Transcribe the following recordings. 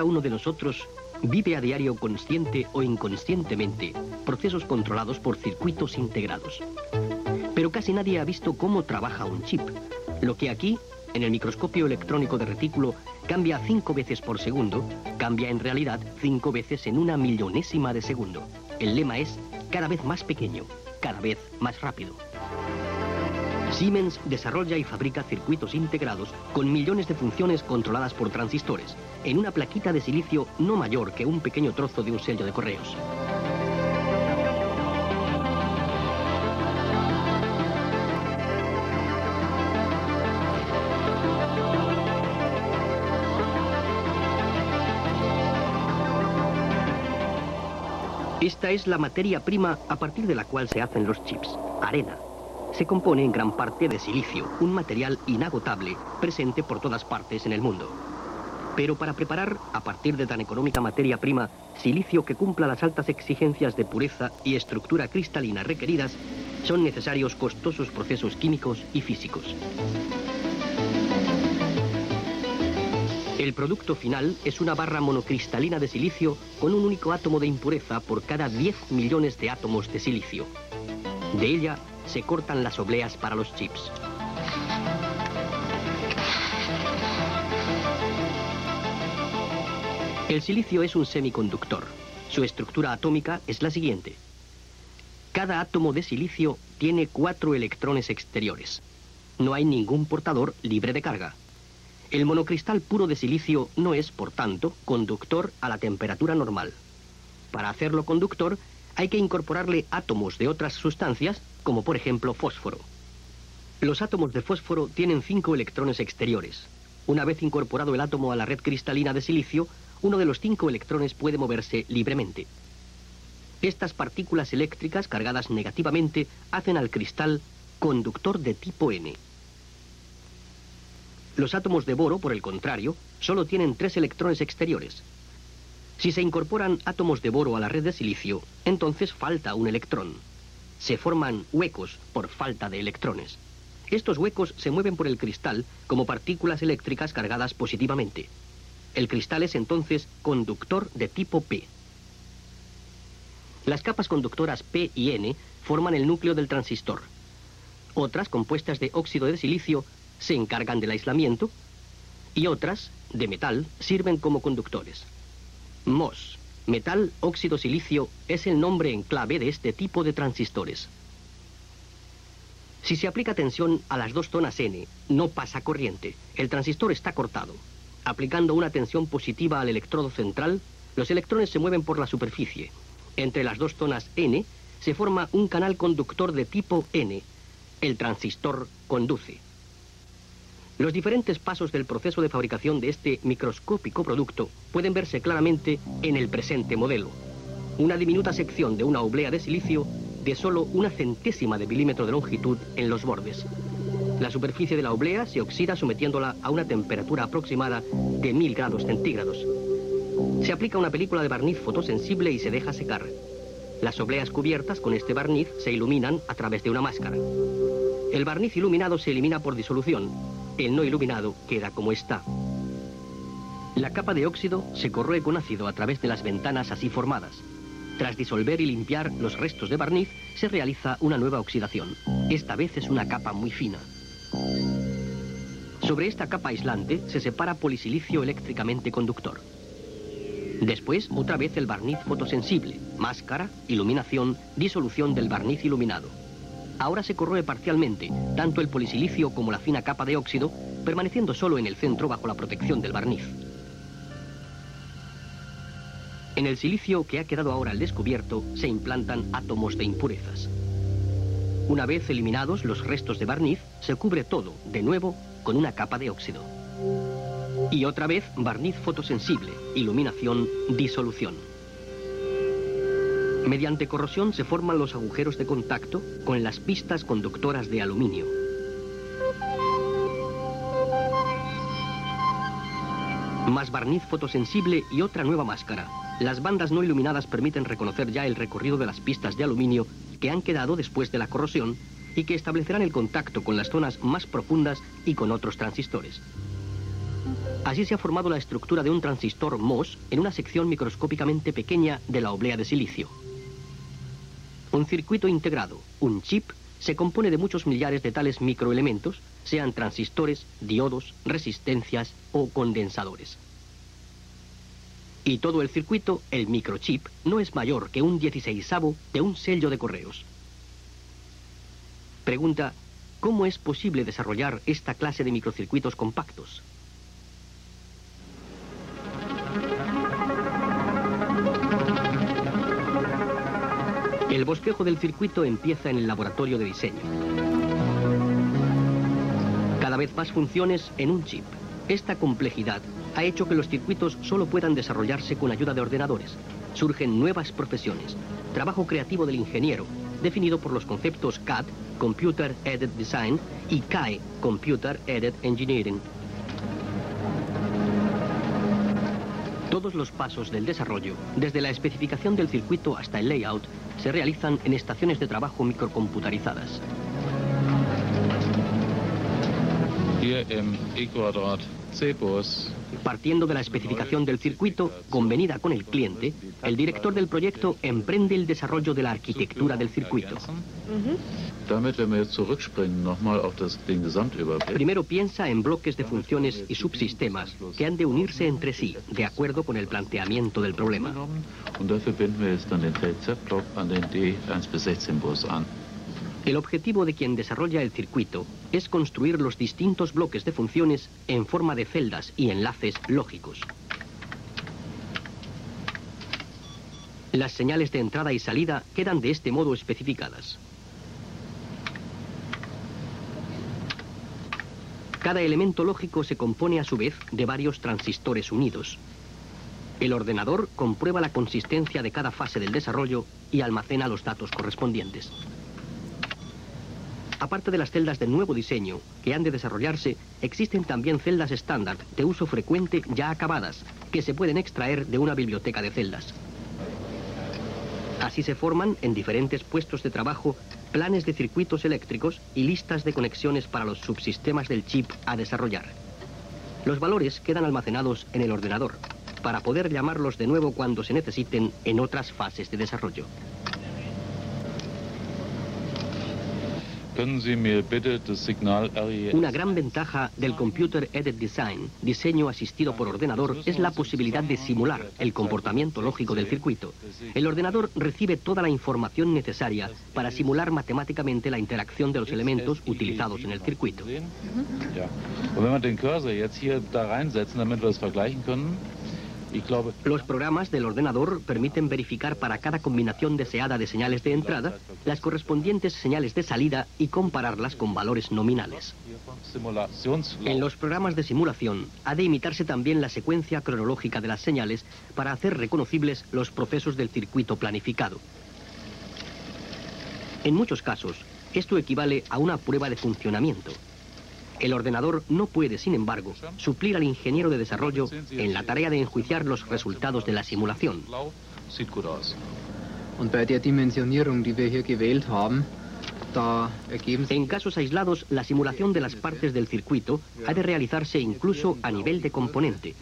Cada uno de nosotros vive a diario, consciente o inconscientemente, procesos controlados por circuitos integrados. Pero casi nadie ha visto cómo trabaja un chip. Lo que aquí, en el microscopio electrónico de retículo, cambia 5 veces por segundo, cambia en realidad 5 veces en una millonésima de segundo. El lema es cada vez más pequeño, cada vez más rápido. Siemens desarrolla y fabrica circuitos integrados con millones de funciones controladas por transistores, en una plaquita de silicio no mayor que un pequeño trozo de un sello de correos. Esta es la materia prima a partir de la cual se hacen los chips, arena. Se compone en gran parte de silicio, un material inagotable, presente por todas partes en el mundo. Pero para preparar, a partir de tan económica materia prima, silicio que cumpla las altas exigencias de pureza y estructura cristalina requeridas, son necesarios costosos procesos químicos y físicos. El producto final es una barra monocristalina de silicio con un único átomo de impureza por cada 10 millones de átomos de silicio. De ella se cortan las obleas para los chips. El silicio es un semiconductor. Su estructura atómica es la siguiente. Cada átomo de silicio tiene 4 electrones exteriores. No hay ningún portador libre de carga. El monocristal puro de silicio no es, por tanto, conductor a la temperatura normal. Para hacerlo conductor, hay que incorporarle átomos de otras sustancias, como por ejemplo fósforo. Los átomos de fósforo tienen 5 electrones exteriores. Una vez incorporado el átomo a la red cristalina de silicio, uno de los 5 electrones puede moverse libremente. Estas partículas eléctricas cargadas negativamente hacen al cristal conductor de tipo N. Los átomos de boro, por el contrario, solo tienen 3 electrones exteriores. Si se incorporan átomos de boro a la red de silicio, entonces falta un electrón. Se forman huecos por falta de electrones. Estos huecos se mueven por el cristal como partículas eléctricas cargadas positivamente. El cristal es entonces conductor de tipo P. Las capas conductoras P y N forman el núcleo del transistor. Otras, compuestas de óxido de silicio, se encargan del aislamiento, y otras, de metal, sirven como conductores. MOS, metal óxido silicio, es el nombre en clave de este tipo de transistores. Si se aplica tensión a las 2 zonas N, no pasa corriente. El transistor está cortado. Aplicando una tensión positiva al electrodo central, los electrones se mueven por la superficie. Entre las 2 zonas N se forma un canal conductor de tipo N. El transistor conduce. Los diferentes pasos del proceso de fabricación de este microscópico producto pueden verse claramente en el presente modelo. Una diminuta sección de una oblea de silicio de solo 1/100ª de milímetro de longitud en los bordes. La superficie de la oblea se oxida sometiéndola a una temperatura aproximada de 1000 grados centígrados. Se aplica una película de barniz fotosensible y se deja secar. Las obleas cubiertas con este barniz se iluminan a través de una máscara. El barniz iluminado se elimina por disolución. El no iluminado queda como está. La capa de óxido se corroe con ácido a través de las ventanas así formadas. Tras disolver y limpiar los restos de barniz, se realiza una nueva oxidación. Esta vez es una capa muy fina. Sobre esta capa aislante se separa polisilicio eléctricamente conductor. Después, otra vez el barniz fotosensible, máscara, iluminación, disolución del barniz iluminado. Ahora se corroe parcialmente, tanto el polisilicio como la fina capa de óxido, permaneciendo solo en el centro bajo la protección del barniz. En el silicio que ha quedado ahora al descubierto se implantan átomos de impurezas. Una vez eliminados los restos de barniz, se cubre todo, de nuevo, con una capa de óxido. Y otra vez barniz fotosensible, iluminación, disolución. Mediante corrosión se forman los agujeros de contacto con las pistas conductoras de aluminio. Más barniz fotosensible y otra nueva máscara. Las bandas no iluminadas permiten reconocer ya el recorrido de las pistas de aluminio que han quedado después de la corrosión y que establecerán el contacto con las zonas más profundas y con otros transistores. Así se ha formado la estructura de un transistor MOS en una sección microscópicamente pequeña de la oblea de silicio. Un circuito integrado, un chip, se compone de muchos millares de tales microelementos, sean transistores, diodos, resistencias o condensadores. Y todo el circuito, el microchip, no es mayor que un 16avo de un sello de correos. Pregunta, ¿cómo es posible desarrollar esta clase de microcircuitos compactos? El bosquejo del circuito empieza en el laboratorio de diseño. Cada vez más funciones en un chip. Esta complejidad ha hecho que los circuitos solo puedan desarrollarse con ayuda de ordenadores. Surgen nuevas profesiones. Trabajo creativo del ingeniero, definido por los conceptos CAD, Computer Aided Design, y CAE, Computer Aided Engineering. Todos los pasos del desarrollo, desde la especificación del circuito hasta el layout, se realizan en estaciones de trabajo microcomputarizadas. Partiendo de la especificación del circuito, convenida con el cliente, el director del proyecto emprende el desarrollo de la arquitectura del circuito. Primero piensa en bloques de funciones y subsistemas que han de unirse entre sí, de acuerdo con el planteamiento del problema. El objetivo de quien desarrolla el circuito es construir los distintos bloques de funciones en forma de celdas y enlaces lógicos. Las señales de entrada y salida quedan de este modo especificadas. Cada elemento lógico se compone a su vez de varios transistores unidos. El ordenador comprueba la consistencia de cada fase del desarrollo y almacena los datos correspondientes. Aparte de las celdas de nuevo diseño que han de desarrollarse, existen también celdas estándar de uso frecuente ya acabadas, que se pueden extraer de una biblioteca de celdas. Así se forman, en diferentes puestos de trabajo, planes de circuitos eléctricos y listas de conexiones para los subsistemas del chip a desarrollar. Los valores quedan almacenados en el ordenador, para poder llamarlos de nuevo cuando se necesiten en otras fases de desarrollo. Una gran ventaja del Computer Aided Design, diseño asistido por ordenador, es la posibilidad de simular el comportamiento lógico del circuito. El ordenador recibe toda la información necesaria para simular matemáticamente la interacción de los elementos utilizados en el circuito. Los programas del ordenador permiten verificar para cada combinación deseada de señales de entrada las correspondientes señales de salida y compararlas con valores nominales. En los programas de simulación ha de imitarse también la secuencia cronológica de las señales para hacer reconocibles los procesos del circuito planificado. En muchos casos, esto equivale a una prueba de funcionamiento. El ordenador no puede, sin embargo, suplir al ingeniero de desarrollo en la tarea de enjuiciar los resultados de la simulación. En casos aislados, la simulación de las partes del circuito ha de realizarse incluso a nivel de componente.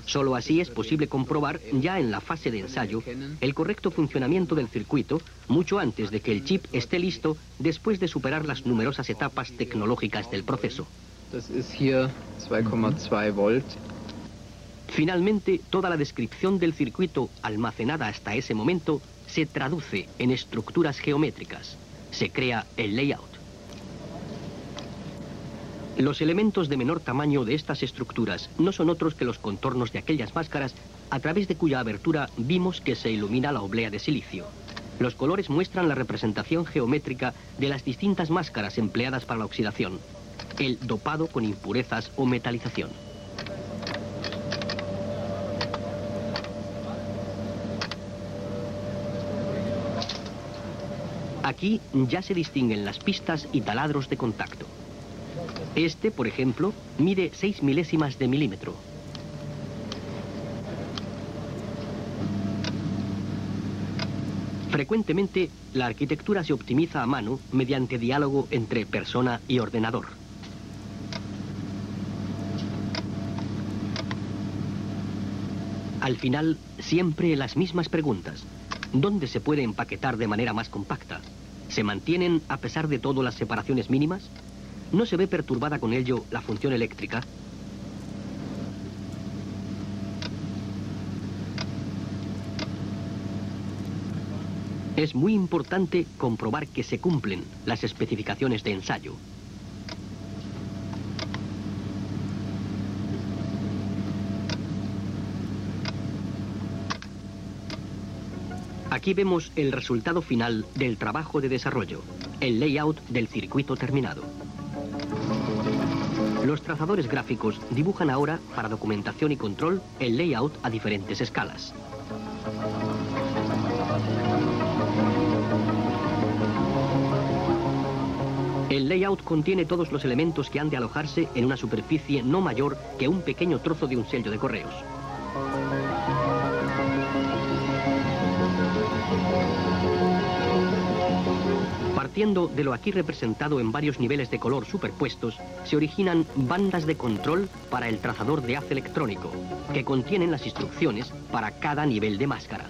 Solo así es posible comprobar, ya en la fase de ensayo, el correcto funcionamiento del circuito mucho antes de que el chip esté listo después de superar las numerosas etapas tecnológicas del proceso. Finalmente, toda la descripción del circuito almacenada hasta ese momento se traduce en estructuras geométricas. Se crea el layout. Los elementos de menor tamaño de estas estructuras no son otros que los contornos de aquellas máscaras a través de cuya abertura vimos que se ilumina la oblea de silicio. Los colores muestran la representación geométrica de las distintas máscaras empleadas para la oxidación, el dopado con impurezas o metalización. Aquí ya se distinguen las pistas y taladros de contacto. Este, por ejemplo, mide 6 milésimas de milímetro. Frecuentemente, la arquitectura se optimiza a mano mediante diálogo entre persona y ordenador. Al final, siempre las mismas preguntas. ¿Dónde se puede empaquetar de manera más compacta? ¿Se mantienen, a pesar de todo, las separaciones mínimas? ¿No se ve perturbada con ello la función eléctrica? Es muy importante comprobar que se cumplen las especificaciones de ensayo. Aquí vemos el resultado final del trabajo de desarrollo, el layout del circuito terminado. Los trazadores gráficos dibujan ahora, para documentación y control, el layout a diferentes escalas. El layout contiene todos los elementos que han de alojarse en una superficie no mayor que un pequeño trozo de un sello de correos. Partiendo de lo aquí representado en varios niveles de color superpuestos, se originan bandas de control para el trazador de haz electrónico, que contienen las instrucciones para cada nivel de máscara.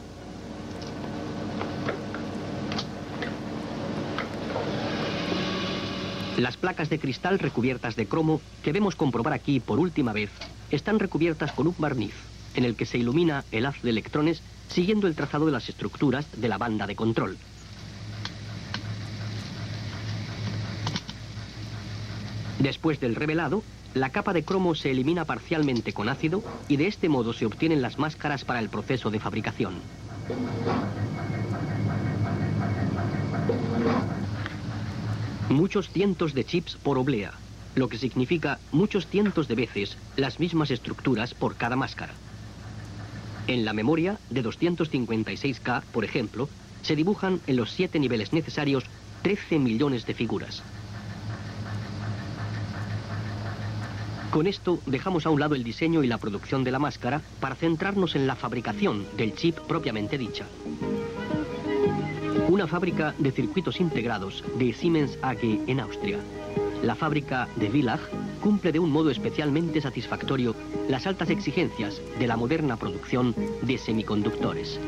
Las placas de cristal recubiertas de cromo, que vemos comprobar aquí por última vez, están recubiertas con un barniz, en el que se ilumina el haz de electrones siguiendo el trazado de las estructuras de la banda de control. Después del revelado, la capa de cromo se elimina parcialmente con ácido y de este modo se obtienen las máscaras para el proceso de fabricación. Muchos cientos de chips por oblea, lo que significa muchos cientos de veces las mismas estructuras por cada máscara. En la memoria de 256K, por ejemplo, se dibujan en los 7 niveles necesarios 13 millones de figuras. Con esto dejamos a un lado el diseño y la producción de la máscara para centrarnos en la fabricación del chip propiamente dicha. Una fábrica de circuitos integrados de Siemens AG en Austria. La fábrica de Villach cumple de un modo especialmente satisfactorio las altas exigencias de la moderna producción de semiconductores.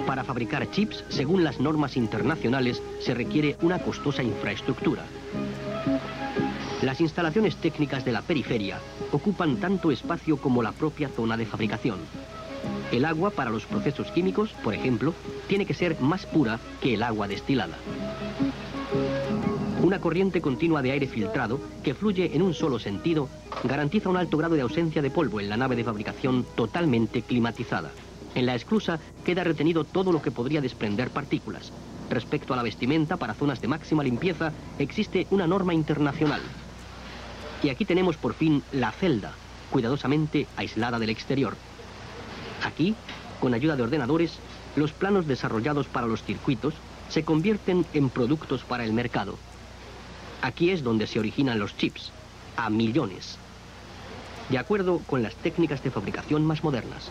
Para fabricar chips, según las normas internacionales, se requiere una costosa infraestructura. Las instalaciones técnicas de la periferia ocupan tanto espacio como la propia zona de fabricación. El agua para los procesos químicos, por ejemplo, tiene que ser más pura que el agua destilada. Una corriente continua de aire filtrado que fluye en un solo sentido garantiza un alto grado de ausencia de polvo en la nave de fabricación totalmente climatizada. En la esclusa queda retenido todo lo que podría desprender partículas. Respecto a la vestimenta para zonas de máxima limpieza, existe una norma internacional. Y aquí tenemos por fin la celda, cuidadosamente aislada del exterior. Aquí, con ayuda de ordenadores, los planos desarrollados para los circuitos se convierten en productos para el mercado. Aquí es donde se originan los chips, a millones, de acuerdo con las técnicas de fabricación más modernas.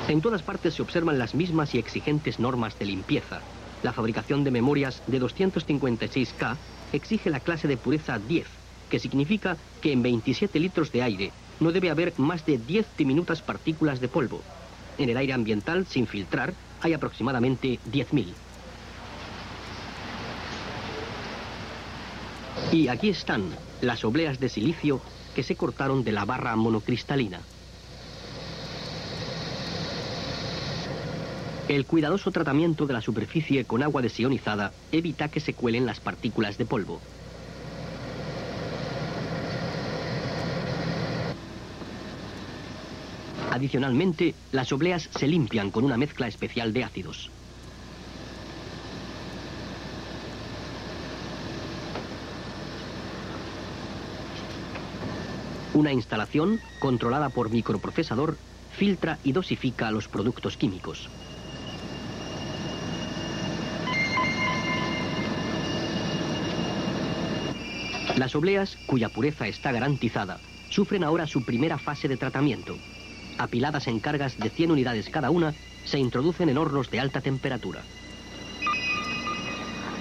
En todas partes se observan las mismas y exigentes normas de limpieza. La fabricación de memorias de 256K exige la clase de pureza 10, que significa que en 27 litros de aire no debe haber más de 10 diminutas partículas de polvo. En el aire ambiental, sin filtrar, hay aproximadamente 10.000. Y aquí están las obleas de silicio que se cortaron de la barra monocristalina. El cuidadoso tratamiento de la superficie con agua desionizada evita que se cuelen las partículas de polvo. Adicionalmente, las obleas se limpian con una mezcla especial de ácidos. Una instalación, controlada por microprocesador, filtra y dosifica los productos químicos. Las obleas, cuya pureza está garantizada, sufren ahora su primera fase de tratamiento. Apiladas en cargas de 100 unidades cada una, se introducen en hornos de alta temperatura.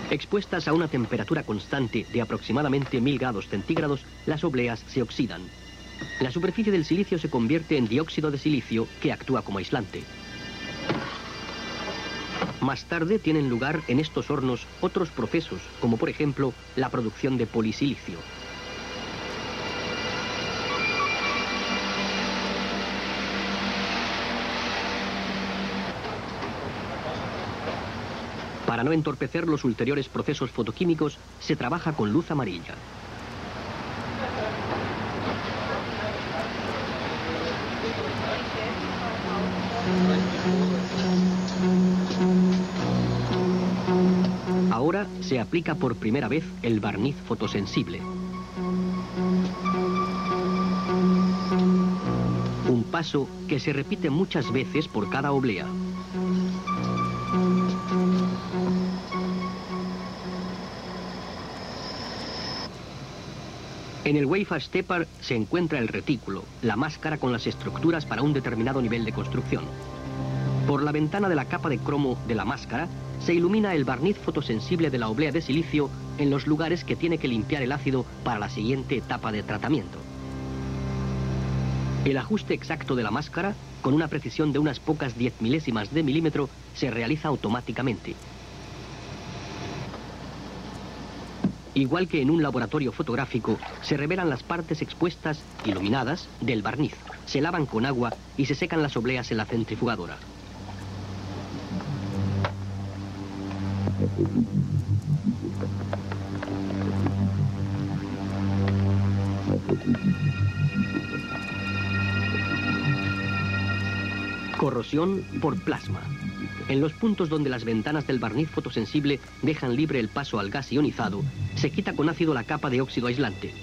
Expuestas a una temperatura constante de aproximadamente 1000 grados centígrados, las obleas se oxidan. La superficie del silicio se convierte en dióxido de silicio, que actúa como aislante. Más tarde tienen lugar en estos hornos otros procesos, como por ejemplo la producción de polisilicio. Para no entorpecer los ulteriores procesos fotoquímicos, se trabaja con luz amarilla. Ahora se aplica por primera vez el barniz fotosensible. Un paso que se repite muchas veces por cada oblea. En el wafer stepper se encuentra el retículo, la máscara con las estructuras para un determinado nivel de construcción. Por la ventana de la capa de cromo de la máscara se ilumina el barniz fotosensible de la oblea de silicio en los lugares que tiene que limpiar el ácido para la siguiente etapa de tratamiento. El ajuste exacto de la máscara, con una precisión de unas pocas 10 milésimas de milímetro, se realiza automáticamente. Igual que en un laboratorio fotográfico, se revelan las partes expuestas, iluminadas, del barniz. Se lavan con agua y se secan las obleas en la centrifugadora. Corrosión por plasma. En los puntos donde las ventanas del barniz fotosensible dejan libre el paso al gas ionizado, se quita con ácido la capa de óxido aislante.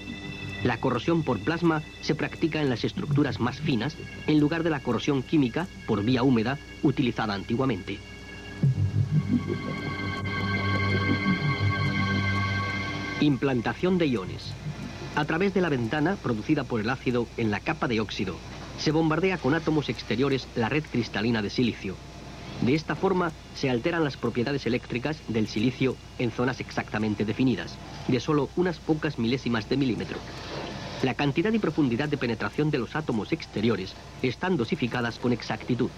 La corrosión por plasma se practica en las estructuras más finas, en lugar de la corrosión química por vía húmeda utilizada antiguamente. Implantación de iones. A través de la ventana producida por el ácido en la capa de óxido, se bombardea con átomos exteriores la red cristalina de silicio. De esta forma se alteran las propiedades eléctricas del silicio en zonas exactamente definidas, de solo unas pocas milésimas de milímetro. La cantidad y profundidad de penetración de los átomos exteriores están dosificadas con exactitud.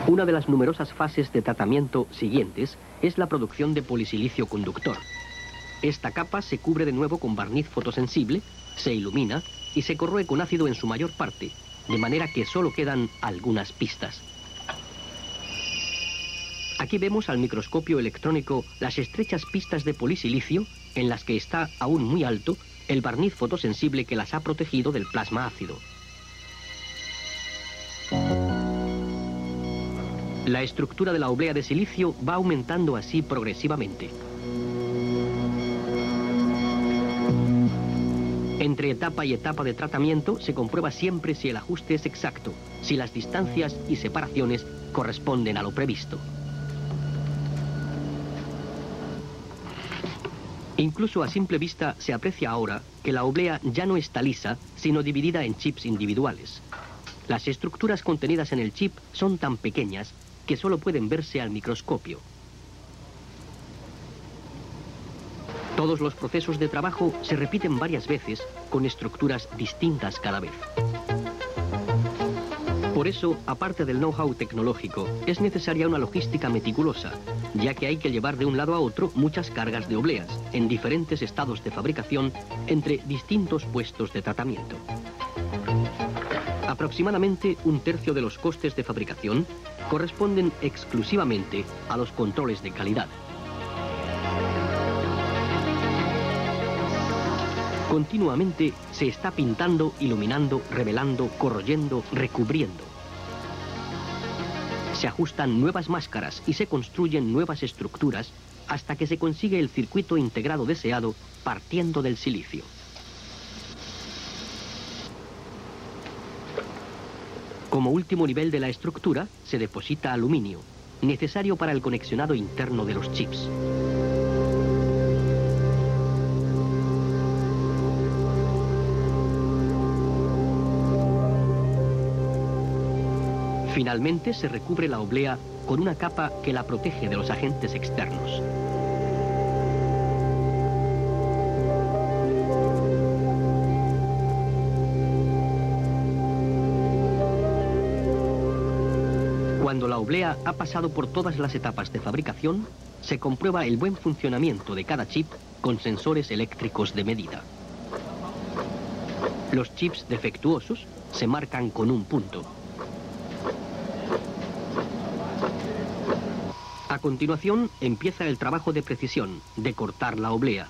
Una de las numerosas fases de tratamiento siguientes es la producción de polisilicio conductor. Esta capa se cubre de nuevo con barniz fotosensible, se ilumina y se corroe con ácido en su mayor parte, de manera que solo quedan algunas pistas. Aquí vemos al microscopio electrónico las estrechas pistas de polisilicio en las que está aún muy alto el barniz fotosensible que las ha protegido del plasma ácido. La estructura de la oblea de silicio va aumentando así progresivamente. Entre etapa y etapa de tratamiento se comprueba siempre si el ajuste es exacto, si las distancias y separaciones corresponden a lo previsto. Incluso a simple vista se aprecia ahora que la oblea ya no está lisa, sino dividida en chips individuales. Las estructuras contenidas en el chip son tan pequeñas que solo pueden verse al microscopio. Todos los procesos de trabajo se repiten varias veces con estructuras distintas cada vez. Por eso, aparte del know-how tecnológico, es necesaria una logística meticulosa, ya que hay que llevar de un lado a otro muchas cargas de obleas, en diferentes estados de fabricación, entre distintos puestos de tratamiento. Aproximadamente un tercio de los costes de fabricación corresponden exclusivamente a los controles de calidad. Continuamente se está pintando, iluminando, revelando, corroyendo, recubriendo. Se ajustan nuevas máscaras y se construyen nuevas estructuras hasta que se consigue el circuito integrado deseado partiendo del silicio. Como último nivel de la estructura se deposita aluminio, necesario para el conexionado interno de los chips. Finalmente se recubre la oblea con una capa que la protege de los agentes externos. Cuando la oblea ha pasado por todas las etapas de fabricación, se comprueba el buen funcionamiento de cada chip con sensores eléctricos de medida. Los chips defectuosos se marcan con un punto. A continuación empieza el trabajo de precisión, de cortar la oblea.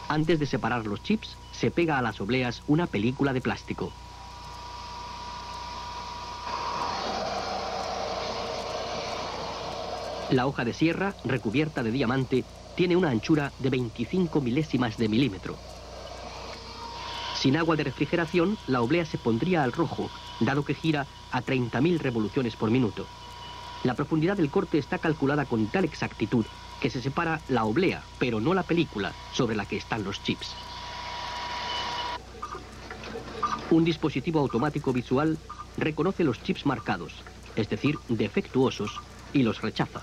Antes de separar los chips, se pega a las obleas una película de plástico. La hoja de sierra, recubierta de diamante, tiene una anchura de 25 milésimas de milímetro. Sin agua de refrigeración, la oblea se pondría al rojo, dado que gira a 30.000 revoluciones por minuto. La profundidad del corte está calculada con tal exactitud que se separa la oblea, pero no la película, sobre la que están los chips. Un dispositivo automático visual reconoce los chips marcados, es decir, defectuosos, y los rechaza.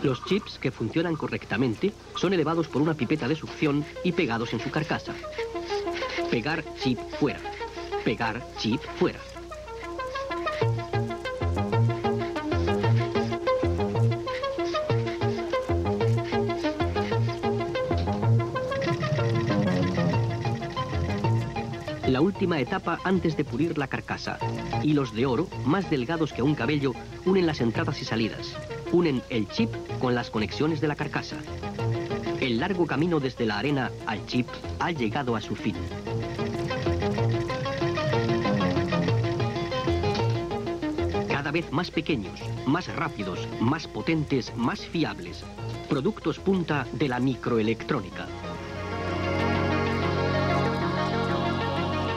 Los chips que funcionan correctamente son elevados por una pipeta de succión y pegados en su carcasa. Pegar chip fuera. Pegar chip fuera. La última etapa antes de pulir la carcasa. Hilos de oro, más delgados que un cabello, unen las entradas y salidas. Unen el chip con las conexiones de la carcasa. El largo camino desde la arena al chip ha llegado a su fin. Cada vez más pequeños, más rápidos, más potentes, más fiables. Productos punta de la microelectrónica.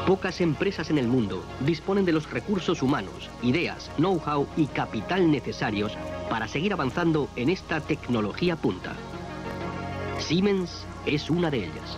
Pocas empresas en el mundo disponen de los recursos humanos, ideas, know-how y capital necesarios para seguir avanzando en esta tecnología punta. Siemens es una de ellas.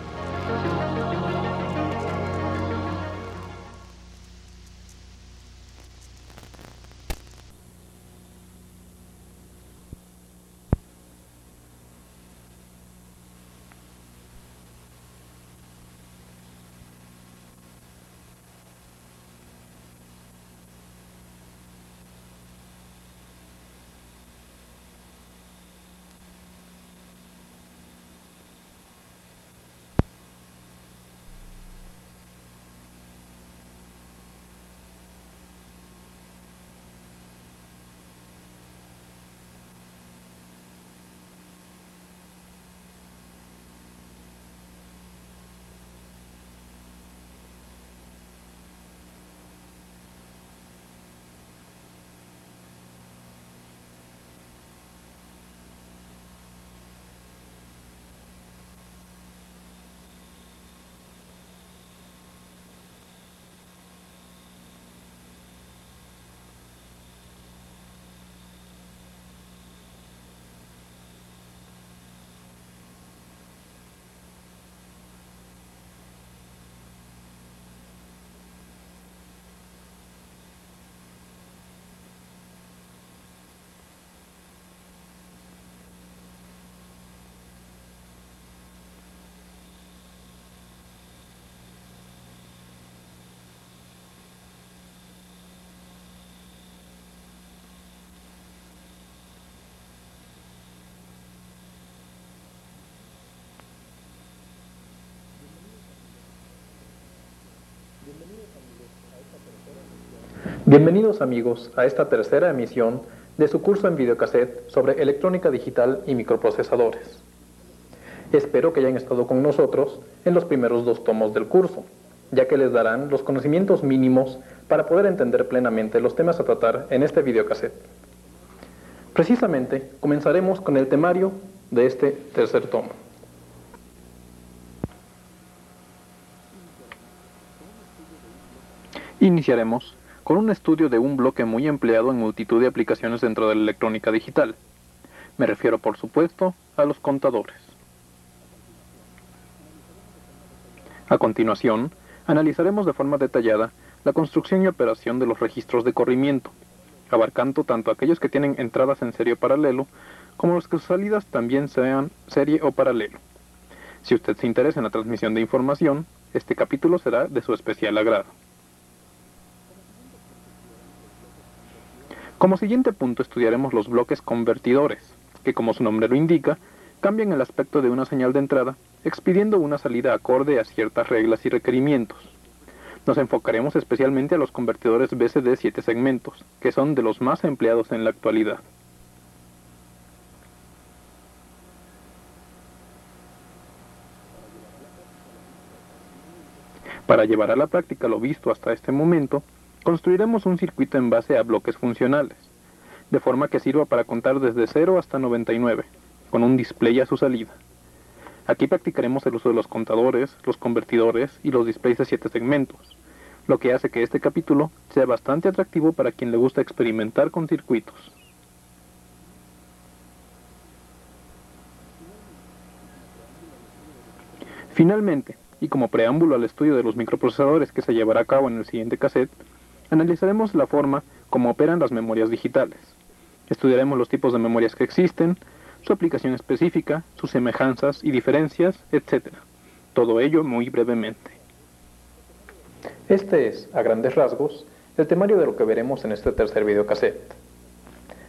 Bienvenidos amigos a esta tercera emisión de su curso en videocassette sobre electrónica digital y microprocesadores. Espero que hayan estado con nosotros en los primeros 2 tomos del curso, ya que les darán los conocimientos mínimos para poder entender plenamente los temas a tratar en este videocassette. Precisamente, comenzaremos con el temario de este tercer tomo. Iniciaremos con un estudio de un bloque muy empleado en multitud de aplicaciones dentro de la electrónica digital. Me refiero, por supuesto, a los contadores. A continuación, analizaremos de forma detallada la construcción y operación de los registros de corrimiento, abarcando tanto aquellos que tienen entradas en serie o paralelo, como los que sus salidas también sean serie o paralelo. Si usted se interesa en la transmisión de información, este capítulo será de su especial agrado. Como siguiente punto estudiaremos los bloques convertidores, que como su nombre lo indica, cambian el aspecto de una señal de entrada, expidiendo una salida acorde a ciertas reglas y requerimientos. Nos enfocaremos especialmente a los convertidores BCD 7 segmentos, que son de los más empleados en la actualidad. Para llevar a la práctica lo visto hasta este momento, construiremos un circuito en base a bloques funcionales, de forma que sirva para contar desde 0 hasta 99, con un display a su salida. Aquí practicaremos el uso de los contadores, los convertidores y los displays de 7 segmentos, lo que hace que este capítulo sea bastante atractivo para quien le gusta experimentar con circuitos. Finalmente, y como preámbulo al estudio de los microprocesadores que se llevará a cabo en el siguiente cassette, analizaremos la forma como operan las memorias digitales. Estudiaremos los tipos de memorias que existen, su aplicación específica, sus semejanzas y diferencias, etc. Todo ello muy brevemente. Este es, a grandes rasgos, el temario de lo que veremos en este tercer videocassette.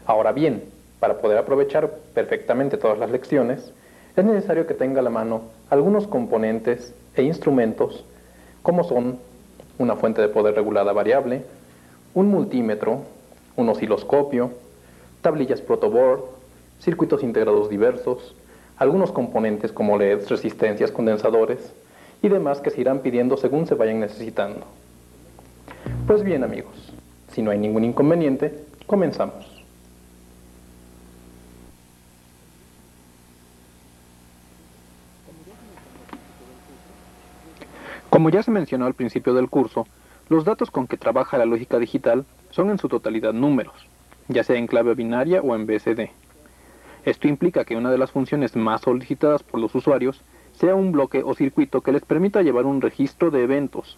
Ahora bien, para poder aprovechar perfectamente todas las lecciones, es necesario que tenga a la mano algunos componentes e instrumentos, como son una fuente de poder regulada variable, un multímetro, un osciloscopio, tablillas protoboard, circuitos integrados diversos, algunos componentes como LEDs, resistencias, condensadores y demás que se irán pidiendo según se vayan necesitando. Pues bien amigos, si no hay ningún inconveniente, comenzamos. Como ya se mencionó al principio del curso, los datos con que trabaja la lógica digital son en su totalidad números, ya sea en clave binaria o en BCD. Esto implica que una de las funciones más solicitadas por los usuarios sea un bloque o circuito que les permita llevar un registro de eventos.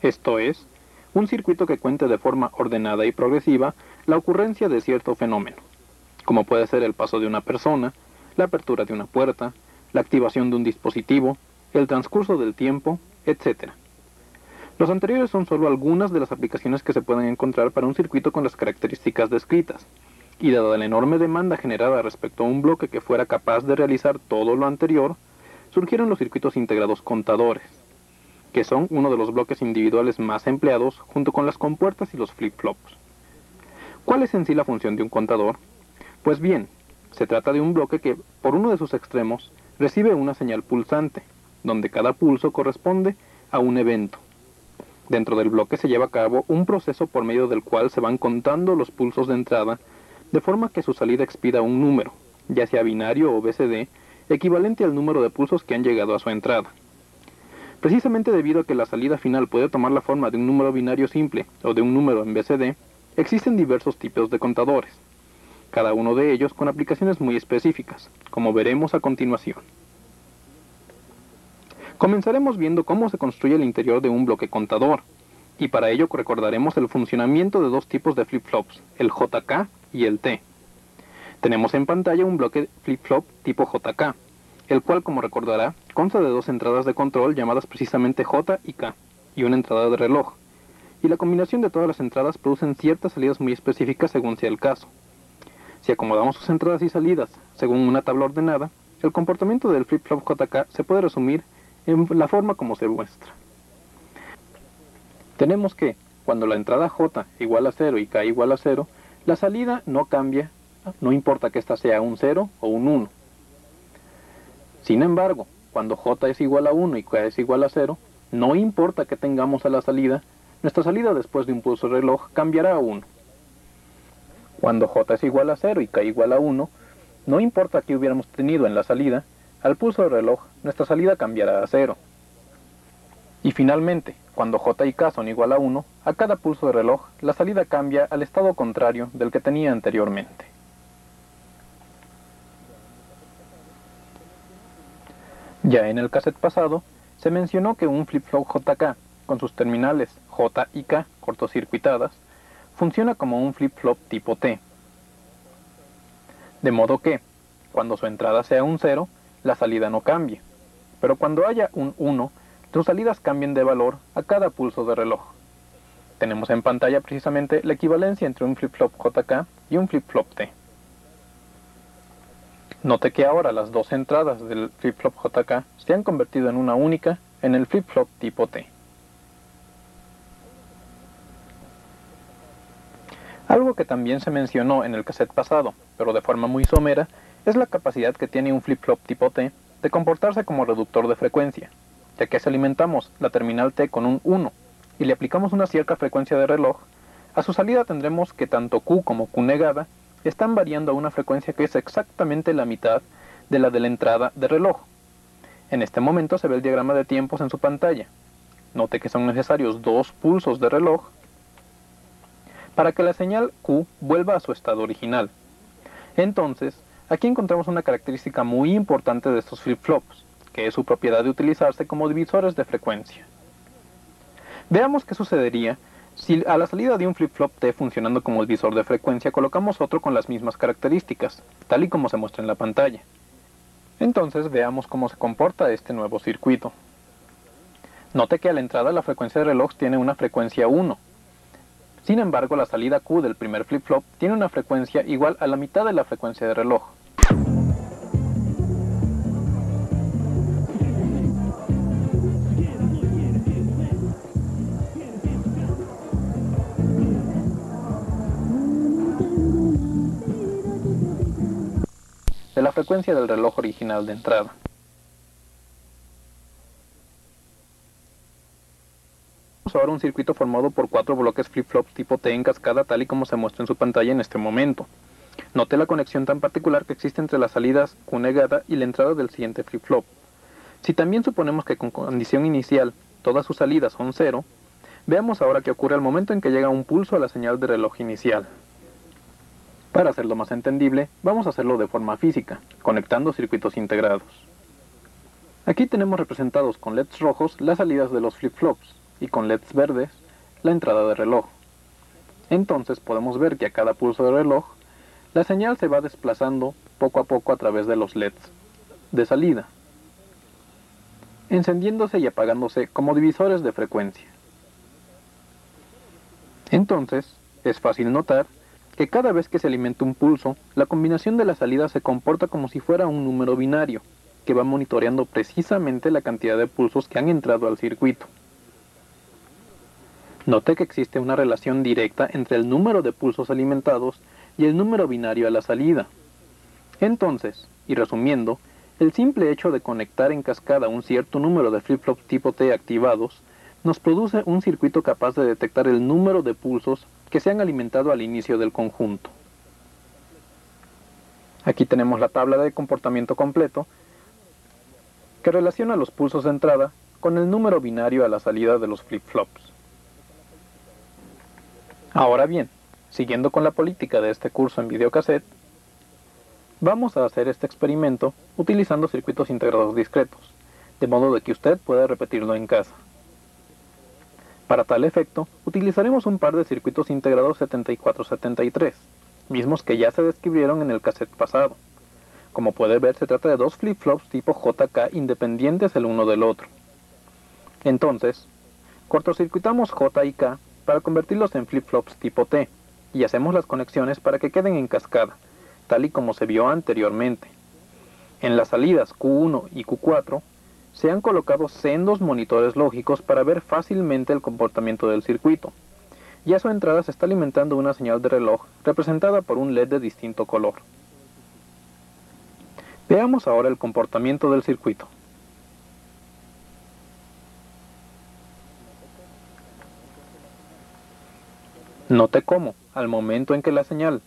Esto es, un circuito que cuente de forma ordenada y progresiva la ocurrencia de cierto fenómeno, como puede ser el paso de una persona, la apertura de una puerta, la activación de un dispositivo, el transcurso del tiempo, etc. Los anteriores son solo algunas de las aplicaciones que se pueden encontrar para un circuito con las características descritas, y dada la enorme demanda generada respecto a un bloque que fuera capaz de realizar todo lo anterior, surgieron los circuitos integrados contadores, que son uno de los bloques individuales más empleados junto con las compuertas y los flip-flops. ¿Cuál es en sí la función de un contador? Pues bien, se trata de un bloque que, por uno de sus extremos, recibe una señal pulsante, donde cada pulso corresponde a un evento. Dentro del bloque se lleva a cabo un proceso por medio del cual se van contando los pulsos de entrada, de forma que su salida expida un número, ya sea binario o BCD, equivalente al número de pulsos que han llegado a su entrada. Precisamente debido a que la salida final puede tomar la forma de un número binario simple o de un número en BCD, existen diversos tipos de contadores, cada uno de ellos con aplicaciones muy específicas, como veremos a continuación. Comenzaremos viendo cómo se construye el interior de un bloque contador, y para ello recordaremos el funcionamiento de dos tipos de flip-flops, el JK y el T. Tenemos en pantalla un bloque flip-flop tipo JK, el cual, como recordará, consta de dos entradas de control llamadas precisamente J y K, y una entrada de reloj, y la combinación de todas las entradas producen ciertas salidas muy específicas según sea el caso. Si acomodamos sus entradas y salidas según una tabla ordenada, el comportamiento del flip-flop JK se puede resumir en la forma como se muestra. Tenemos que, cuando la entrada J igual a 0 y K igual a 0, la salida no cambia, no importa que ésta sea un 0 o un 1. Sin embargo, cuando J es igual a 1 y K es igual a 0, no importa que tengamos a la salida, nuestra salida después de un pulso de reloj cambiará a 1. Cuando J es igual a 0 y K igual a 1, no importa que hubiéramos tenido en la salida, al pulso de reloj, nuestra salida cambiará a 0. Y finalmente, cuando J y K son igual a 1, a cada pulso de reloj, la salida cambia al estado contrario del que tenía anteriormente. Ya en el cassette pasado, se mencionó que un flip-flop JK, con sus terminales J y K cortocircuitadas, funciona como un flip-flop tipo T. De modo que, cuando su entrada sea un 0, la salida no cambie, pero cuando haya un 1, sus salidas cambien de valor a cada pulso de reloj. Tenemos en pantalla precisamente la equivalencia entre un flip-flop JK y un flip-flop T. Note que ahora las dos entradas del flip-flop JK se han convertido en una única en el flip-flop tipo T. Algo que también se mencionó en el cassette pasado, pero de forma muy somera, es la capacidad que tiene un flip-flop tipo T de comportarse como reductor de frecuencia, ya que si alimentamos la terminal T con un 1 y le aplicamos una cierta frecuencia de reloj, a su salida tendremos que tanto Q como Q negada están variando a una frecuencia que es exactamente la mitad de la de la entrada de reloj. En este momento se ve el diagrama de tiempos en su pantalla. Note que son necesarios 2 pulsos de reloj para que la señal Q vuelva a su estado original. Entonces, aquí encontramos una característica muy importante de estos flip-flops, que es su propiedad de utilizarse como divisores de frecuencia. Veamos qué sucedería si a la salida de un flip-flop T funcionando como divisor de frecuencia colocamos otro con las mismas características, tal y como se muestra en la pantalla. Entonces veamos cómo se comporta este nuevo circuito. Note que a la entrada la frecuencia de reloj tiene una frecuencia 1. Sin embargo, la salida Q del primer flip-flop tiene una frecuencia igual a la mitad de la frecuencia de reloj. De la frecuencia del reloj original de entrada. Ahora un circuito formado por 4 bloques flip-flops tipo T en cascada tal y como se muestra en su pantalla en este momento. Note la conexión tan particular que existe entre las salidas Q negada y la entrada del siguiente flip-flop. Si también suponemos que con condición inicial todas sus salidas son 0, veamos ahora qué ocurre al momento en que llega un pulso a la señal de reloj inicial. Para hacerlo más entendible, vamos a hacerlo de forma física, conectando circuitos integrados. Aquí tenemos representados con LEDs rojos las salidas de los flip-flops, y con LEDs verdes la entrada de reloj. Entonces podemos ver que a cada pulso de reloj, la señal se va desplazando poco a poco a través de los LEDs de salida, encendiéndose y apagándose como divisores de frecuencia. Entonces, es fácil notar que cada vez que se alimenta un pulso, la combinación de la salida se comporta como si fuera un número binario, que va monitoreando precisamente la cantidad de pulsos que han entrado al circuito. Note que existe una relación directa entre el número de pulsos alimentados y el número binario a la salida. Entonces, y resumiendo, el simple hecho de conectar en cascada un cierto número de flip-flops tipo T activados nos produce un circuito capaz de detectar el número de pulsos que se han alimentado al inicio del conjunto. Aquí tenemos la tabla de comportamiento completo que relaciona los pulsos de entrada con el número binario a la salida de los flip-flops. Ahora bien, siguiendo con la política de este curso en videocassette, vamos a hacer este experimento utilizando circuitos integrados discretos, de modo de que usted pueda repetirlo en casa. Para tal efecto, utilizaremos un par de circuitos integrados 7473, mismos que ya se describieron en el cassette pasado. Como puede ver, se trata de dos flip-flops tipo JK independientes el uno del otro. Entonces, cortocircuitamos J y K para convertirlos en flip-flops tipo T, y hacemos las conexiones para que queden en cascada, tal y como se vio anteriormente. En las salidas Q1 y Q4 se han colocado sendos monitores lógicos para ver fácilmente el comportamiento del circuito, y a su entrada se está alimentando una señal de reloj representada por un LED de distinto color. Veamos ahora el comportamiento del circuito. Note cómo, al momento en que la señal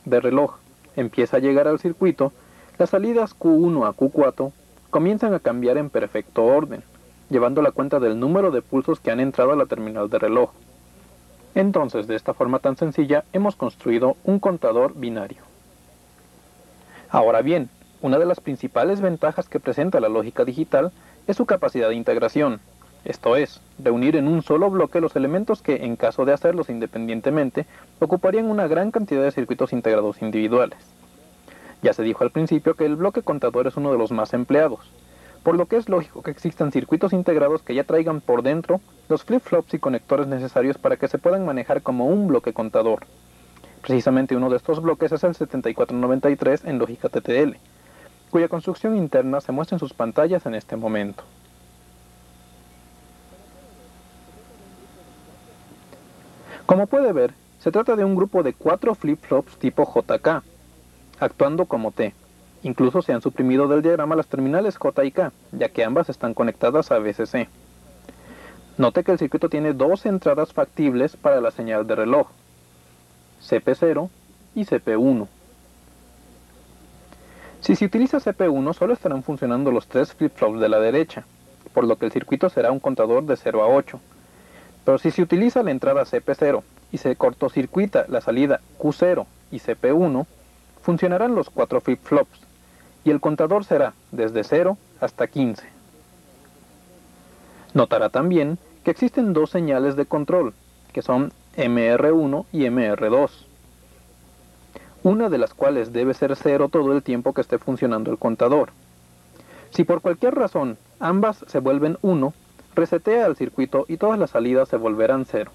de reloj empieza a llegar al circuito, las salidas Q1 a Q4 comienzan a cambiar en perfecto orden, llevando la cuenta del número de pulsos que han entrado a la terminal de reloj. Entonces, de esta forma tan sencilla, hemos construido un contador binario. Ahora bien, una de las principales ventajas que presenta la lógica digital es su capacidad de integración, esto es, reunir en un solo bloque los elementos que, en caso de hacerlos independientemente, ocuparían una gran cantidad de circuitos integrados individuales. Ya se dijo al principio que el bloque contador es uno de los más empleados, por lo que es lógico que existan circuitos integrados que ya traigan por dentro los flip-flops y conectores necesarios para que se puedan manejar como un bloque contador. Precisamente uno de estos bloques es el 7493 en lógica TTL, cuya construcción interna se muestra en sus pantallas en este momento. Como puede ver, se trata de un grupo de 4 flip-flops tipo JK, actuando como T. Incluso se han suprimido del diagrama las terminales J y K, ya que ambas están conectadas a VCC. Note que el circuito tiene dos entradas factibles para la señal de reloj, CP0 y CP1. Si se utiliza CP1, solo estarán funcionando los 3 flip-flops de la derecha, por lo que el circuito será un contador de 0 a 8. Pero si se utiliza la entrada CP0 y se cortocircuita la salida Q0 y CP1, funcionarán los 4 flip-flops, y el contador será desde 0 hasta 15. Notará también que existen dos señales de control, que son MR1 y MR2, una de las cuales debe ser 0 todo el tiempo que esté funcionando el contador. Si por cualquier razón ambas se vuelven 1, resetea el circuito y todas las salidas se volverán 0.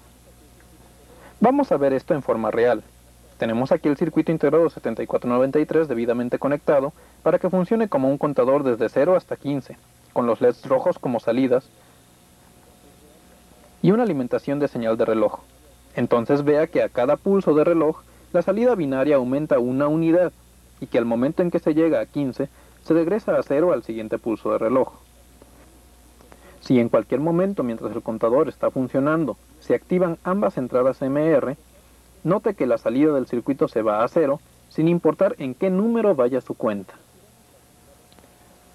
Vamos a ver esto en forma real. Tenemos aquí el circuito integrado 7493 debidamente conectado para que funcione como un contador desde 0 hasta 15, con los LEDs rojos como salidas y una alimentación de señal de reloj. Entonces vea que a cada pulso de reloj la salida binaria aumenta una unidad y que al momento en que se llega a 15 se regresa a 0 al siguiente pulso de reloj. Si en cualquier momento mientras el contador está funcionando se activan ambas entradas MR, note que la salida del circuito se va a 0 sin importar en qué número vaya su cuenta.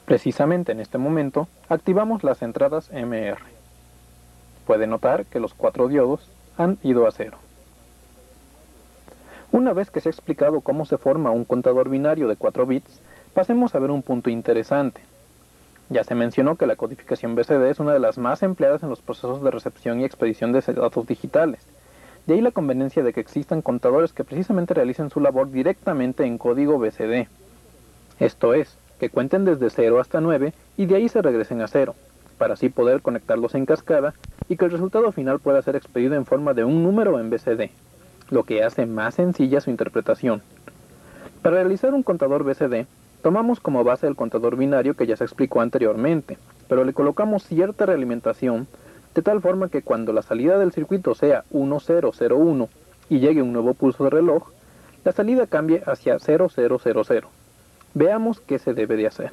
Precisamente en este momento activamos las entradas MR. Puede notar que los 4 diodos han ido a 0. Una vez que se ha explicado cómo se forma un contador binario de 4 bits, pasemos a ver un punto interesante. Ya se mencionó que la codificación BCD es una de las más empleadas en los procesos de recepción y expedición de datos digitales. De ahí la conveniencia de que existan contadores que precisamente realicen su labor directamente en código BCD. Esto es, que cuenten desde 0 hasta 9 y de ahí se regresen a 0, para así poder conectarlos en cascada y que el resultado final pueda ser expedido en forma de un número en BCD, lo que hace más sencilla su interpretación. Para realizar un contador BCD, tomamos como base el contador binario que ya se explicó anteriormente, pero le colocamos cierta realimentación de tal forma que cuando la salida del circuito sea 1001 y llegue un nuevo pulso de reloj, la salida cambie hacia 0000. Veamos qué se debe de hacer.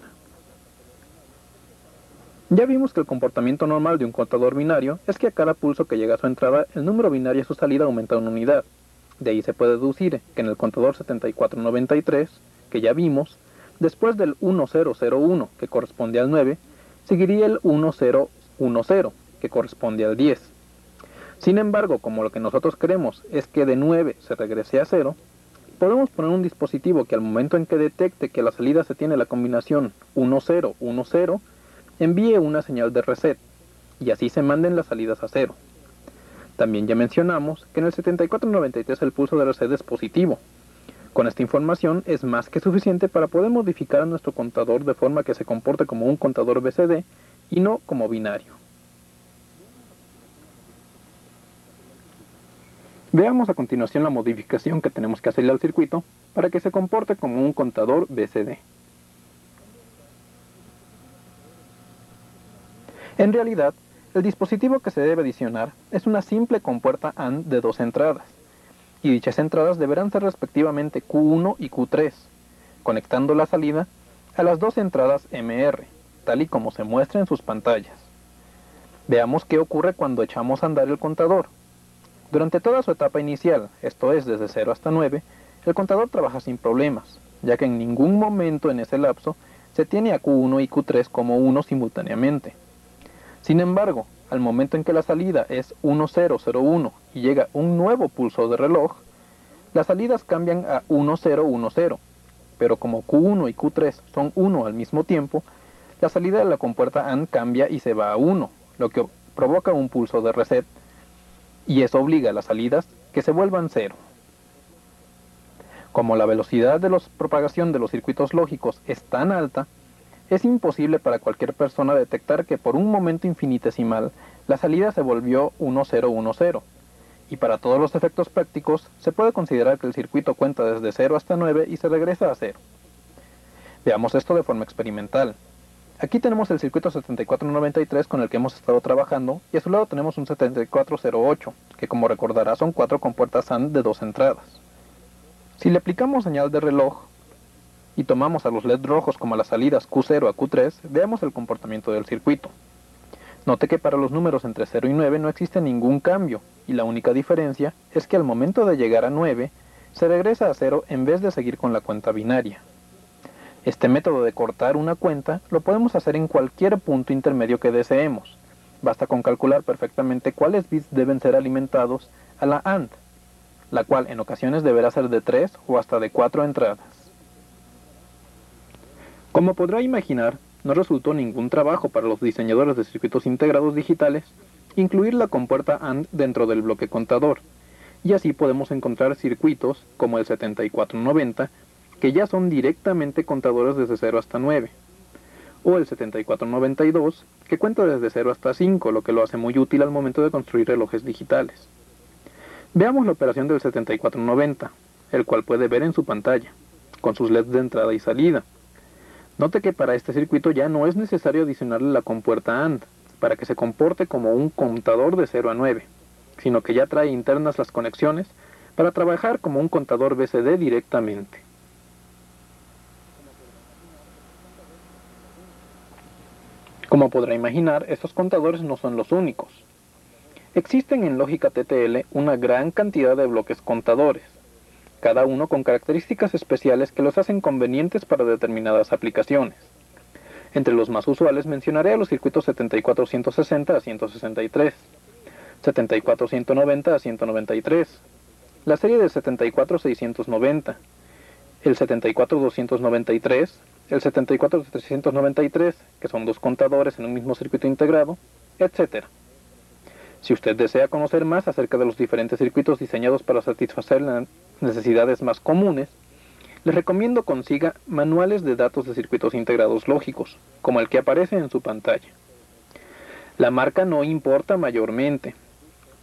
Ya vimos que el comportamiento normal de un contador binario es que a cada pulso que llega a su entrada, el número binario a su salida aumenta una unidad. De ahí se puede deducir que en el contador 7493, que ya vimos, después del 1001, que corresponde al 9, seguiría el 1010, que corresponde al 10. Sin embargo, como lo que nosotros queremos es que de 9 se regrese a 0, podemos poner un dispositivo que al momento en que detecte que la salida se tiene la combinación 1010, envíe una señal de reset, y así se manden las salidas a 0. También ya mencionamos que en el 7493 el pulso de reset es positivo. Con esta información es más que suficiente para poder modificar a nuestro contador de forma que se comporte como un contador BCD y no como binario. Veamos a continuación la modificación que tenemos que hacerle al circuito para que se comporte como un contador BCD. En realidad, el dispositivo que se debe adicionar es una simple compuerta AND de 2 entradas, y dichas entradas deberán ser respectivamente Q1 y Q3, conectando la salida a las 2 entradas MR, tal y como se muestra en sus pantallas. Veamos qué ocurre cuando echamos a andar el contador. Durante toda su etapa inicial, esto es desde 0 hasta 9, el contador trabaja sin problemas, ya que en ningún momento en ese lapso se tiene a Q1 y Q3 como 1 simultáneamente. Sin embargo, al momento en que la salida es 1001 y llega un nuevo pulso de reloj, las salidas cambian a 1010, pero como Q1 y Q3 son 1 al mismo tiempo, la salida de la compuerta AND cambia y se va a 1, lo que provoca un pulso de reset, y eso obliga a las salidas que se vuelvan 0. Como la velocidad de propagación de los circuitos lógicos es tan alta, es imposible para cualquier persona detectar que por un momento infinitesimal la salida se volvió 1010, y para todos los efectos prácticos se puede considerar que el circuito cuenta desde 0 hasta 9 y se regresa a 0. Veamos esto de forma experimental. Aquí tenemos el circuito 7493 con el que hemos estado trabajando, y a su lado tenemos un 7408, que como recordará son 4 compuertas AND de 2 entradas. Si le aplicamos señal de reloj y tomamos a los LED rojos como las salidas Q0 a Q3, veamos el comportamiento del circuito. Note que para los números entre 0 y 9 no existe ningún cambio, y la única diferencia es que al momento de llegar a 9, se regresa a 0 en vez de seguir con la cuenta binaria. Este método de cortar una cuenta lo podemos hacer en cualquier punto intermedio que deseemos. Basta con calcular perfectamente cuáles bits deben ser alimentados a la AND, la cual en ocasiones deberá ser de 3 o hasta de 4 entradas. Como podrá imaginar, no resultó ningún trabajo para los diseñadores de circuitos integrados digitales incluir la compuerta AND dentro del bloque contador, y así podemos encontrar circuitos como el 7490 que ya son directamente contadores desde 0 hasta 9, o el 7492 que cuenta desde 0 hasta 5, lo que lo hace muy útil al momento de construir relojes digitales. Veamos la operación del 7490, el cual puede ver en su pantalla, con sus LEDs de entrada y salida. Note que para este circuito ya no es necesario adicionarle la compuerta AND, para que se comporte como un contador de 0 a 9, sino que ya trae internas las conexiones para trabajar como un contador BCD directamente. Como podrá imaginar, estos contadores no son los únicos. Existen en lógica TTL una gran cantidad de bloques contadores, cada uno con características especiales que los hacen convenientes para determinadas aplicaciones. Entre los más usuales mencionaré a los circuitos 7460 a 163, 7490 a 193, la serie de 74690, el 74293, el 74393, que son 2 contadores en un mismo circuito integrado, etc. Si usted desea conocer más acerca de los diferentes circuitos diseñados para satisfacer las necesidades más comunes, les recomiendo consiga manuales de datos de circuitos integrados lógicos, como el que aparece en su pantalla. La marca no importa mayormente.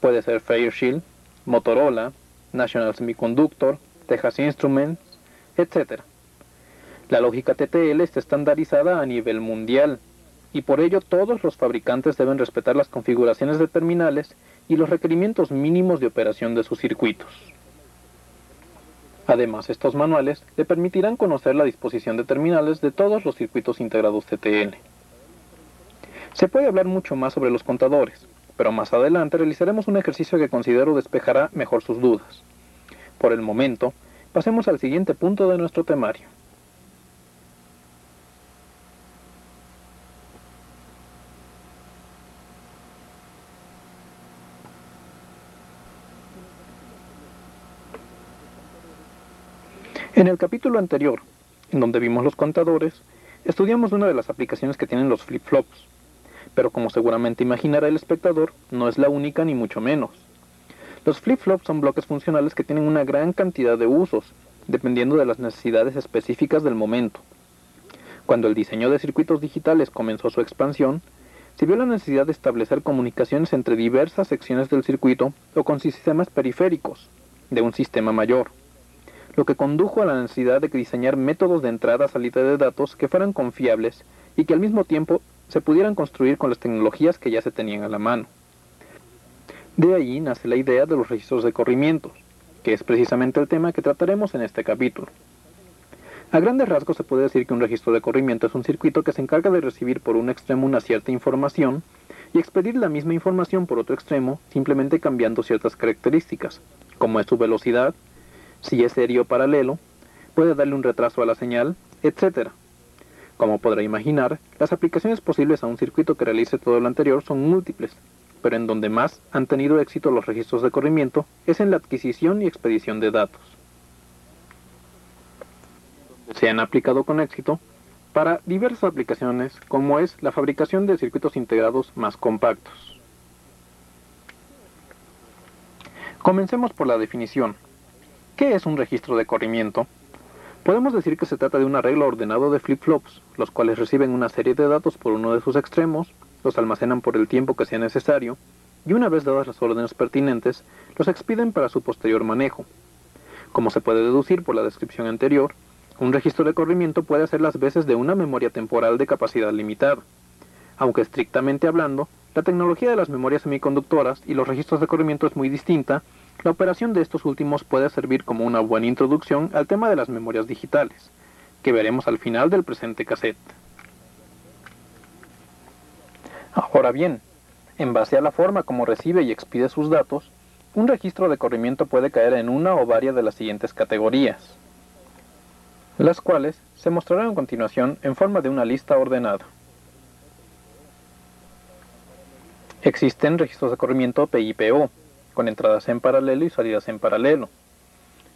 Puede ser Fairchild, Motorola, National Semiconductor, Texas Instruments, etc. La lógica TTL está estandarizada a nivel mundial, y por ello todos los fabricantes deben respetar las configuraciones de terminales y los requerimientos mínimos de operación de sus circuitos. Además, estos manuales le permitirán conocer la disposición de terminales de todos los circuitos integrados TTL. Se puede hablar mucho más sobre los contadores, pero más adelante realizaremos un ejercicio que considero despejará mejor sus dudas. Por el momento, pasemos al siguiente punto de nuestro temario. En el capítulo anterior, en donde vimos los contadores, estudiamos una de las aplicaciones que tienen los flip-flops, pero como seguramente imaginará el espectador, no es la única ni mucho menos. Los flip-flops son bloques funcionales que tienen una gran cantidad de usos, dependiendo de las necesidades específicas del momento. Cuando el diseño de circuitos digitales comenzó su expansión, se vio la necesidad de establecer comunicaciones entre diversas secciones del circuito o con sistemas periféricos de un sistema mayor, lo que condujo a la necesidad de diseñar métodos de entrada-salida de datos que fueran confiables y que al mismo tiempo se pudieran construir con las tecnologías que ya se tenían a la mano. De ahí nace la idea de los registros de corrimientos, que es precisamente el tema que trataremos en este capítulo. A grandes rasgos se puede decir que un registro de corrimiento es un circuito que se encarga de recibir por un extremo una cierta información y expedir la misma información por otro extremo simplemente cambiando ciertas características, como es su velocidad, si es serie o paralelo, puede darle un retraso a la señal, etc. Como podrá imaginar, las aplicaciones posibles a un circuito que realice todo lo anterior son múltiples, pero en donde más han tenido éxito los registros de corrimiento es en la adquisición y expedición de datos. Se han aplicado con éxito, para diversas aplicaciones como es la fabricación de circuitos integrados más compactos. Comencemos por la definición. ¿Qué es un registro de corrimiento? Podemos decir que se trata de un arreglo ordenado de flip-flops, los cuales reciben una serie de datos por uno de sus extremos, los almacenan por el tiempo que sea necesario, y una vez dadas las órdenes pertinentes, los expiden para su posterior manejo. Como se puede deducir por la descripción anterior, un registro de corrimiento puede hacer las veces de una memoria temporal de capacidad limitada. Aunque estrictamente hablando, la tecnología de las memorias semiconductoras y los registros de corrimiento es muy distinta, la operación de estos últimos puede servir como una buena introducción al tema de las memorias digitales, que veremos al final del presente cassette. Ahora bien, en base a la forma como recibe y expide sus datos, un registro de corrimiento puede caer en una o varias de las siguientes categorías, las cuales se mostrarán a continuación en forma de una lista ordenada. Existen registros de corrimiento PIPO, con entradas en paralelo y salidas en paralelo.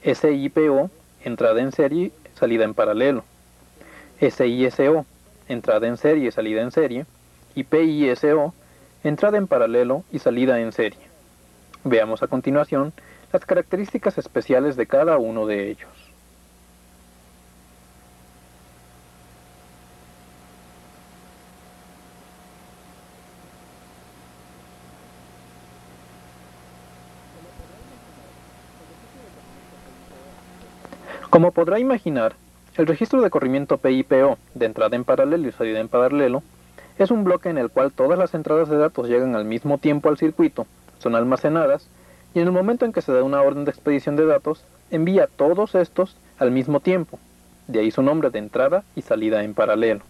SIPO, entrada en serie, salida en paralelo. SISO, entrada en serie, salida en serie. Y PISO, entrada en paralelo y salida en serie. Veamos a continuación las características especiales de cada uno de ellos. Como podrá imaginar, el registro de corrimiento PIPO, de entrada en paralelo y salida en paralelo, es un bloque en el cual todas las entradas de datos llegan al mismo tiempo al circuito, son almacenadas, y en el momento en que se da una orden de expedición de datos, envía todos estos al mismo tiempo, de ahí su nombre de entrada y salida en paralelo.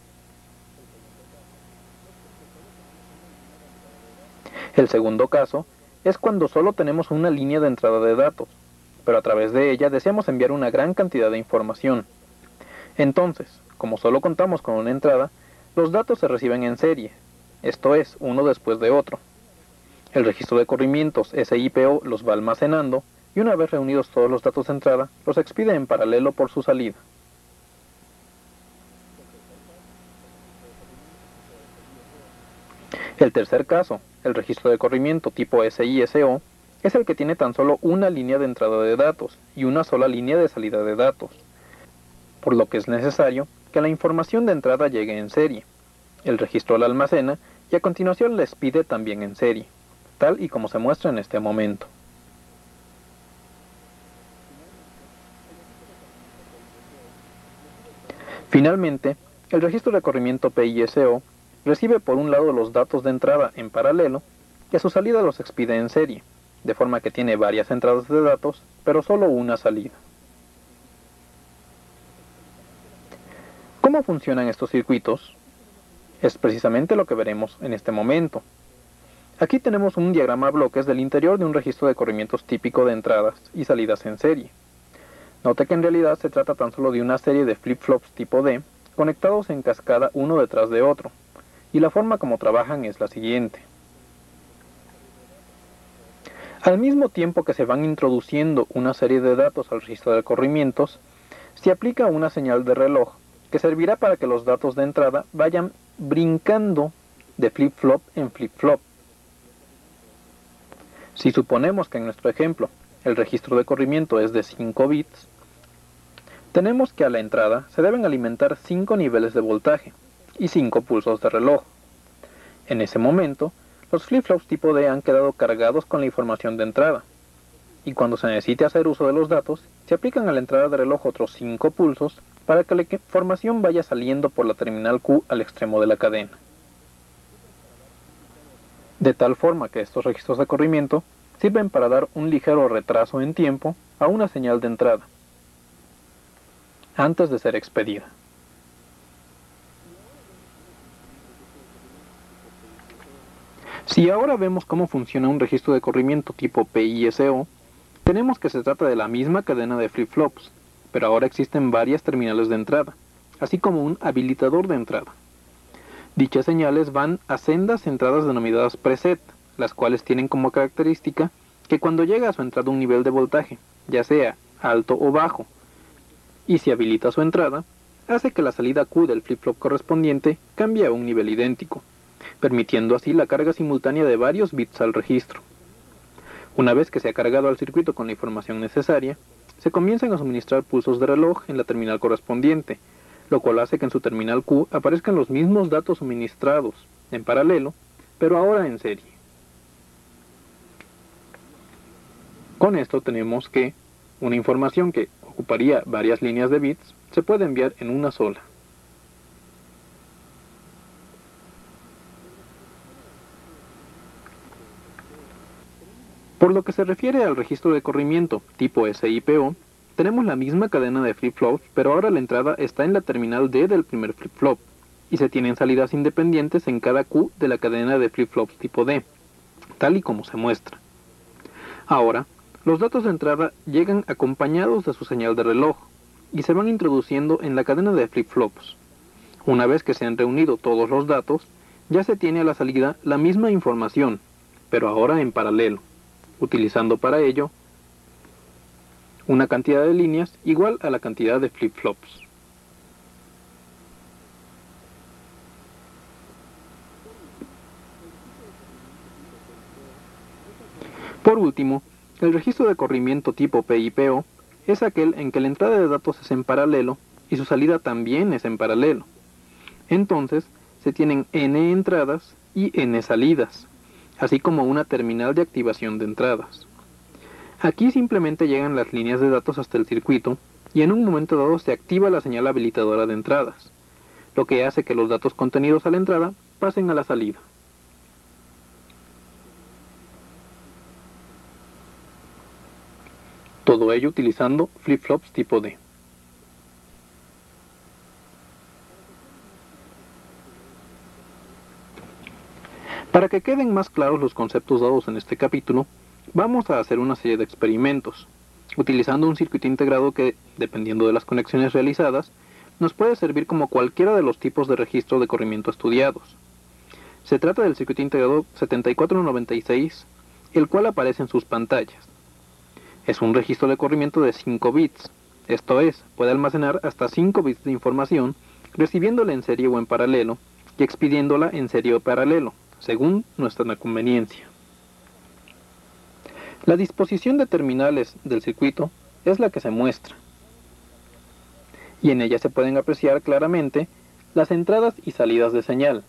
El segundo caso es cuando solo tenemos una línea de entrada de datos, pero a través de ella deseamos enviar una gran cantidad de información. Entonces, como solo contamos con una entrada, los datos se reciben en serie, esto es, uno después de otro. El registro de corrimientos SIPO los va almacenando, y una vez reunidos todos los datos de entrada, los expide en paralelo por su salida. El tercer caso, el registro de corrimiento tipo SISO, es el que tiene tan solo una línea de entrada de datos y una sola línea de salida de datos, por lo que es necesario que la información de entrada llegue en serie. El registro la almacena y a continuación la expide también en serie, tal y como se muestra en este momento. Finalmente, el registro de corrimiento PISO recibe por un lado los datos de entrada en paralelo y a su salida los expide en serie, de forma que tiene varias entradas de datos, pero solo una salida. ¿Cómo funcionan estos circuitos? Es precisamente lo que veremos en este momento. Aquí tenemos un diagrama a bloques del interior de un registro de corrimientos típico de entradas y salidas en serie. Note que en realidad se trata tan solo de una serie de flip-flops tipo D, conectados en cascada uno detrás de otro, y la forma como trabajan es la siguiente. Al mismo tiempo que se van introduciendo una serie de datos al registro de corrimientos, se aplica una señal de reloj que servirá para que los datos de entrada vayan brincando de flip-flop en flip-flop. Si suponemos que en nuestro ejemplo el registro de corrimiento es de 5 bits, tenemos que a la entrada se deben alimentar 5 niveles de voltaje y 5 pulsos de reloj. En ese momento, los flip-flops tipo D han quedado cargados con la información de entrada, y cuando se necesite hacer uso de los datos, se aplican a la entrada de reloj otros 5 pulsos para que la información vaya saliendo por la terminal Q al extremo de la cadena. De tal forma que estos registros de corrimiento sirven para dar un ligero retraso en tiempo a una señal de entrada, antes de ser expedida. Si ahora vemos cómo funciona un registro de corrimiento tipo PISO, tenemos que se trata de la misma cadena de flip-flops, pero ahora existen varias terminales de entrada, así como un habilitador de entrada. Dichas señales van a sendas entradas denominadas preset, las cuales tienen como característica que cuando llega a su entrada un nivel de voltaje, ya sea alto o bajo, y se habilita su entrada, hace que la salida Q del flip-flop correspondiente cambie a un nivel idéntico, permitiendo así la carga simultánea de varios bits al registro. Una vez que se ha cargado al circuito con la información necesaria, se comienzan a suministrar pulsos de reloj en la terminal correspondiente, lo cual hace que en su terminal Q aparezcan los mismos datos suministrados, en paralelo, pero ahora en serie. Con esto tenemos que una información que ocuparía varias líneas de bits se puede enviar en una sola. Por lo que se refiere al registro de corrimiento tipo SIPO, tenemos la misma cadena de flip-flops, pero ahora la entrada está en la terminal D del primer flip-flop, y se tienen salidas independientes en cada Q de la cadena de flip-flops tipo D, tal y como se muestra. Ahora, los datos de entrada llegan acompañados de su señal de reloj, y se van introduciendo en la cadena de flip-flops. Una vez que se han reunido todos los datos, ya se tiene a la salida la misma información, pero ahora en paralelo, utilizando para ello una cantidad de líneas igual a la cantidad de flip-flops. Por último, el registro de corrimiento tipo PIPO es aquel en que la entrada de datos es en paralelo y su salida también es en paralelo. Entonces, se tienen n entradas y n salidas, así como una terminal de activación de entradas. Aquí simplemente llegan las líneas de datos hasta el circuito y en un momento dado se activa la señal habilitadora de entradas, lo que hace que los datos contenidos a la entrada pasen a la salida. Todo ello utilizando flip-flops tipo D. Para que queden más claros los conceptos dados en este capítulo, vamos a hacer una serie de experimentos, utilizando un circuito integrado que, dependiendo de las conexiones realizadas, nos puede servir como cualquiera de los tipos de registro de corrimiento estudiados. Se trata del circuito integrado 7496, el cual aparece en sus pantallas. Es un registro de corrimiento de 5 bits, esto es, puede almacenar hasta 5 bits de información, recibiéndola en serie o en paralelo, y expidiéndola en serie o paralelo, según nuestra conveniencia. La disposición de terminales del circuito es la que se muestra, y en ella se pueden apreciar claramente las entradas y salidas de señal,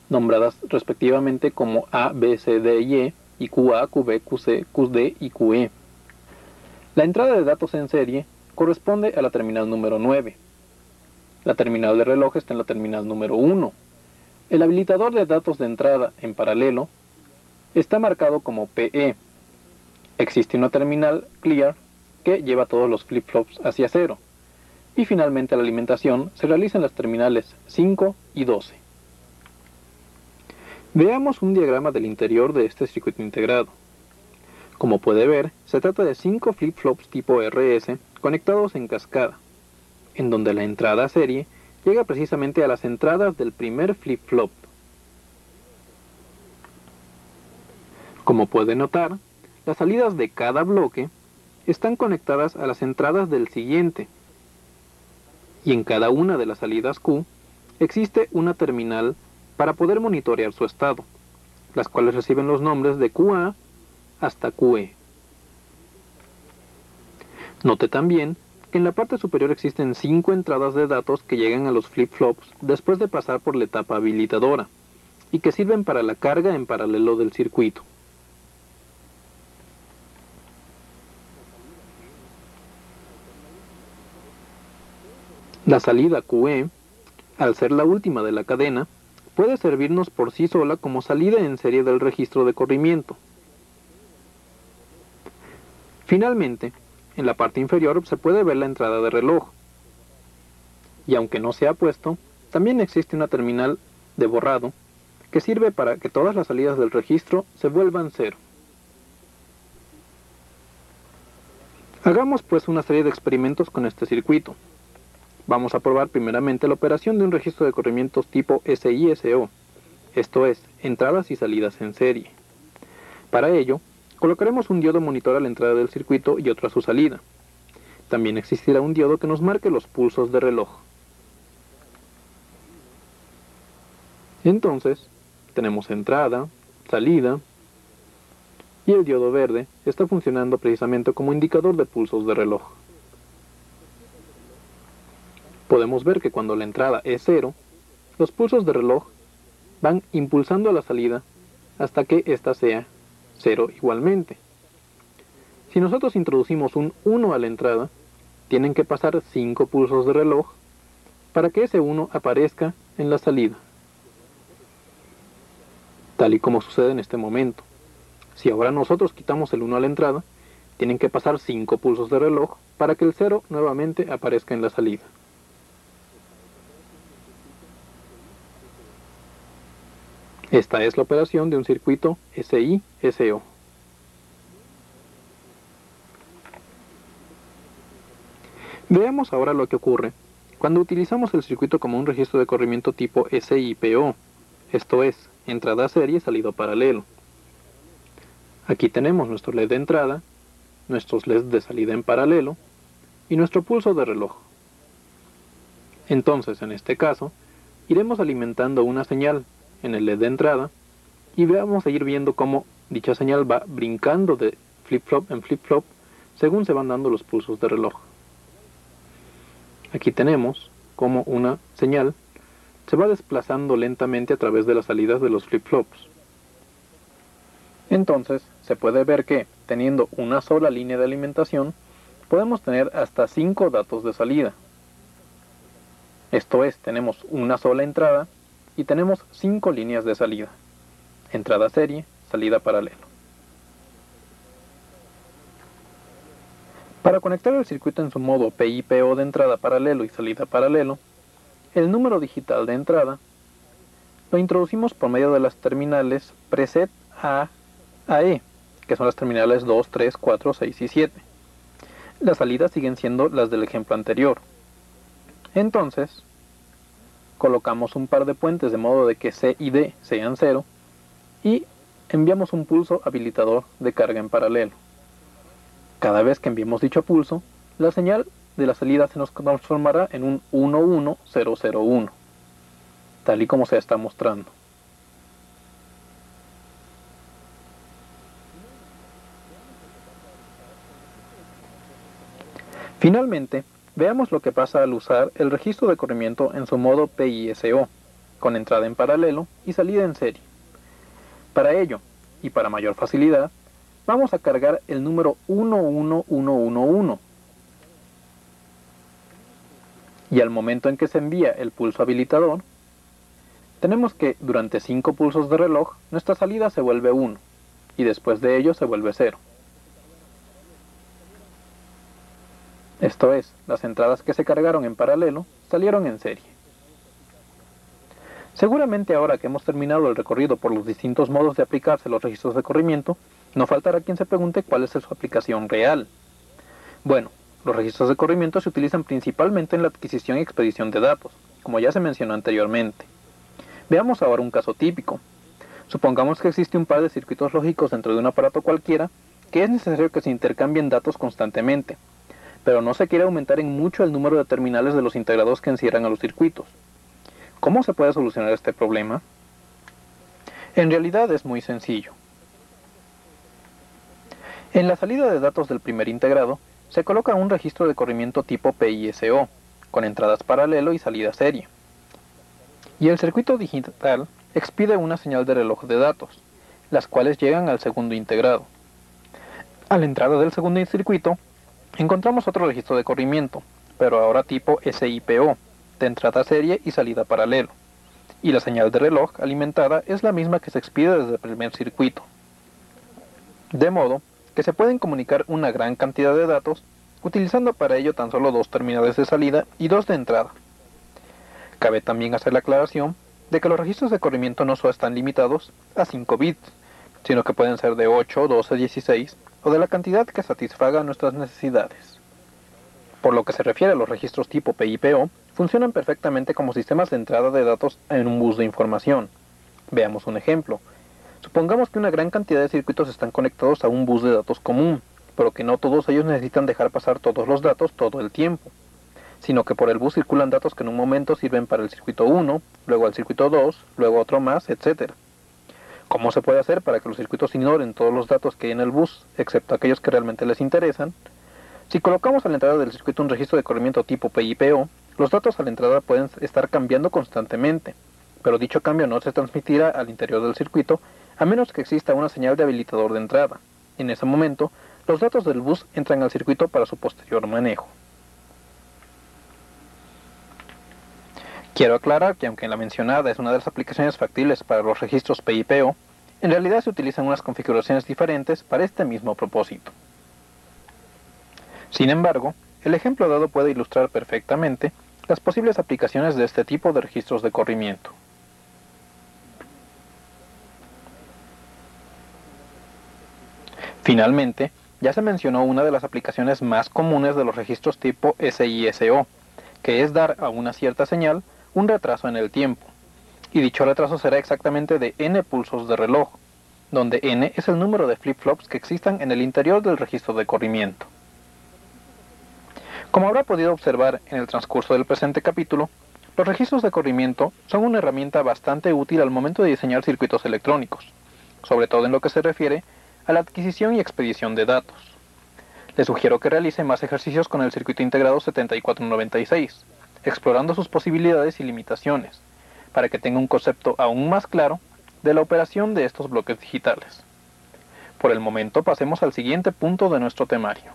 nombradas respectivamente como A, B, C, D y E, y QA, QB, QC, QD y QE. La entrada de datos en serie corresponde a la terminal número 9. La terminal de reloj está en la terminal número 1. El habilitador de datos de entrada en paralelo está marcado como PE. Existe una terminal clear que lleva todos los flip-flops hacia 0. Y finalmente la alimentación se realiza en las terminales 5 y 12. Veamos un diagrama del interior de este circuito integrado. Como puede ver, se trata de 5 flip-flops tipo RS conectados en cascada, en donde la entrada a serie llega precisamente a las entradas del primer flip-flop. Como puede notar, las salidas de cada bloque están conectadas a las entradas del siguiente, y en cada una de las salidas Q existe una terminal para poder monitorear su estado, las cuales reciben los nombres de QA hasta QE. Note también que en la parte superior existen 5 entradas de datos que llegan a los flip-flops después de pasar por la etapa habilitadora, y que sirven para la carga en paralelo del circuito. La salida QE, al ser la última de la cadena, puede servirnos por sí sola como salida en serie del registro de corrimiento. Finalmente, en la parte inferior se puede ver la entrada de reloj. Y aunque no se ha puesto, también existe una terminal de borrado que sirve para que todas las salidas del registro se vuelvan 0. Hagamos pues una serie de experimentos con este circuito. Vamos a probar primeramente la operación de un registro de corrimientos tipo SISO, esto es, entradas y salidas en serie. Para ello, colocaremos un diodo monitor a la entrada del circuito y otro a su salida. También existirá un diodo que nos marque los pulsos de reloj. Entonces, tenemos entrada, salida, y el diodo verde está funcionando precisamente como indicador de pulsos de reloj. Podemos ver que cuando la entrada es 0, los pulsos de reloj van impulsando a la salida hasta que ésta sea 0 igualmente. Si nosotros introducimos un 1 a la entrada, tienen que pasar 5 pulsos de reloj para que ese 1 aparezca en la salida, tal y como sucede en este momento. Si ahora nosotros quitamos el 1 a la entrada, tienen que pasar 5 pulsos de reloj para que el 0 nuevamente aparezca en la salida. Esta es la operación de un circuito SI-SO. Veamos ahora lo que ocurre cuando utilizamos el circuito como un registro de corrimiento tipo SI-PO, esto es, entrada serie, salida paralelo. Aquí tenemos nuestro LED de entrada, nuestros LEDs de salida en paralelo y nuestro pulso de reloj. Entonces, en este caso, iremos alimentando una señal en el LED de entrada y vamos a ir viendo cómo dicha señal va brincando de flip-flop en flip-flop según se van dando los pulsos de reloj. Aquí tenemos cómo una señal se va desplazando lentamente a través de las salidas de los flip-flops. Entonces, se puede ver que, teniendo una sola línea de alimentación, podemos tener hasta 5 datos de salida. Esto es, tenemos una sola entrada y tenemos 5 líneas de salida. Entrada serie, salida paralelo. Para conectar el circuito en su modo PI-PO de entrada paralelo y salida paralelo, el número digital de entrada lo introducimos por medio de las terminales preset A a E, que son las terminales 2, 3, 4, 6 y 7. Las salidas siguen siendo las del ejemplo anterior. Entonces, colocamos un par de puentes de modo de que C y D sean 0 y enviamos un pulso habilitador de carga en paralelo. Cada vez que enviemos dicho pulso, la señal de la salida se nos transformará en un 11001, tal y como se está mostrando. Finalmente, veamos lo que pasa al usar el registro de corrimiento en su modo PI-SO, con entrada en paralelo y salida en serie. Para ello, y para mayor facilidad, vamos a cargar el número 11111. Y al momento en que se envía el pulso habilitador, tenemos que durante 5 pulsos de reloj, nuestra salida se vuelve 1, y después de ello se vuelve 0. Esto es, las entradas que se cargaron en paralelo salieron en serie. Seguramente ahora que hemos terminado el recorrido por los distintos modos de aplicarse los registros de corrimiento, no faltará quien se pregunte cuál es su aplicación real. Bueno, los registros de corrimiento se utilizan principalmente en la adquisición y expedición de datos, como ya se mencionó anteriormente. Veamos ahora un caso típico. Supongamos que existe un par de circuitos lógicos dentro de un aparato cualquiera que es necesario que se intercambien datos constantemente, pero no se quiere aumentar en mucho el número de terminales de los integrados que encierran a los circuitos. ¿Cómo se puede solucionar este problema? En realidad es muy sencillo. En la salida de datos del primer integrado, se coloca un registro de corrimiento tipo PI-SO, con entradas paralelo y salida serie. Y el circuito digital expide una señal de reloj de datos, las cuales llegan al segundo integrado. A la entrada del segundo circuito, encontramos otro registro de corrimiento, pero ahora tipo SI-PO, de entrada serie y salida paralelo. Y la señal de reloj alimentada es la misma que se expide desde el primer circuito. De modo que se pueden comunicar una gran cantidad de datos, utilizando para ello tan solo 2 terminales de salida y 2 de entrada. Cabe también hacer la aclaración de que los registros de corrimiento no solo están limitados a 5 bits, sino que pueden ser de 8, 12, 16 o de la cantidad que satisfaga nuestras necesidades. Por lo que se refiere a los registros tipo PI-PO, funcionan perfectamente como sistemas de entrada de datos en un bus de información. Veamos un ejemplo. Supongamos que una gran cantidad de circuitos están conectados a un bus de datos común, pero que no todos ellos necesitan dejar pasar todos los datos todo el tiempo. sino que por el bus circulan datos que en un momento sirven para el circuito 1, luego al circuito 2, luego otro más, etc. ¿Cómo se puede hacer para que los circuitos ignoren todos los datos que hay en el bus, excepto aquellos que realmente les interesan? Si colocamos a la entrada del circuito un registro de corrimiento tipo PIPO, los datos a la entrada pueden estar cambiando constantemente, pero dicho cambio no se transmitirá al interior del circuito a menos que exista una señal de habilitador de entrada. En ese momento, los datos del bus entran al circuito para su posterior manejo. Quiero aclarar que aunque la mencionada es una de las aplicaciones factibles para los registros PIPO, en realidad se utilizan unas configuraciones diferentes para este mismo propósito. Sin embargo, el ejemplo dado puede ilustrar perfectamente las posibles aplicaciones de este tipo de registros de corrimiento. Finalmente, ya se mencionó una de las aplicaciones más comunes de los registros tipo SISO, que es dar a una cierta señal un retraso en el tiempo, y dicho retraso será exactamente de n pulsos de reloj, donde n es el número de flip-flops que existan en el interior del registro de corrimiento. Como habrá podido observar en el transcurso del presente capítulo, los registros de corrimiento son una herramienta bastante útil al momento de diseñar circuitos electrónicos, sobre todo en lo que se refiere a la adquisición y expedición de datos. Les sugiero que realice más ejercicios con el circuito integrado 7496, explorando sus posibilidades y limitaciones, para que tenga un concepto aún más claro de la operación de estos bloques digitales. Por el momento pasemos al siguiente punto de nuestro temario.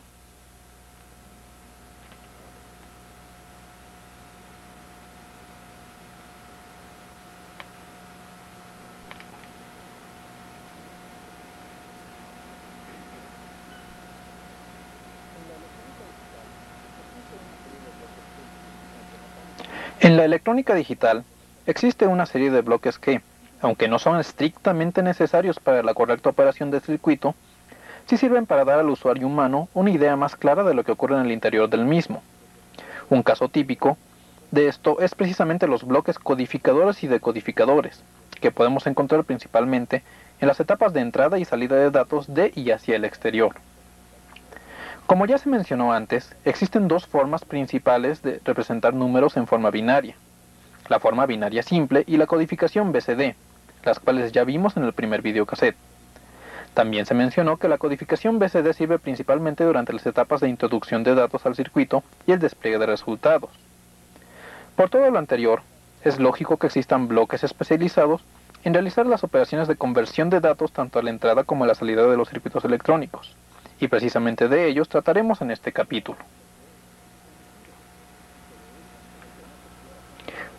En la electrónica digital existe una serie de bloques que, aunque no son estrictamente necesarios para la correcta operación del circuito, sí sirven para dar al usuario humano una idea más clara de lo que ocurre en el interior del mismo. Un caso típico de esto es precisamente los bloques codificadores y decodificadores, que podemos encontrar principalmente en las etapas de entrada y salida de datos de y hacia el exterior. Como ya se mencionó antes, existen dos formas principales de representar números en forma binaria: la forma binaria simple y la codificación BCD, las cuales ya vimos en el primer videocassette. También se mencionó que la codificación BCD sirve principalmente durante las etapas de introducción de datos al circuito y el despliegue de resultados. Por todo lo anterior, es lógico que existan bloques especializados en realizar las operaciones de conversión de datos tanto a la entrada como a la salida de los circuitos electrónicos, y precisamente de ellos trataremos en este capítulo.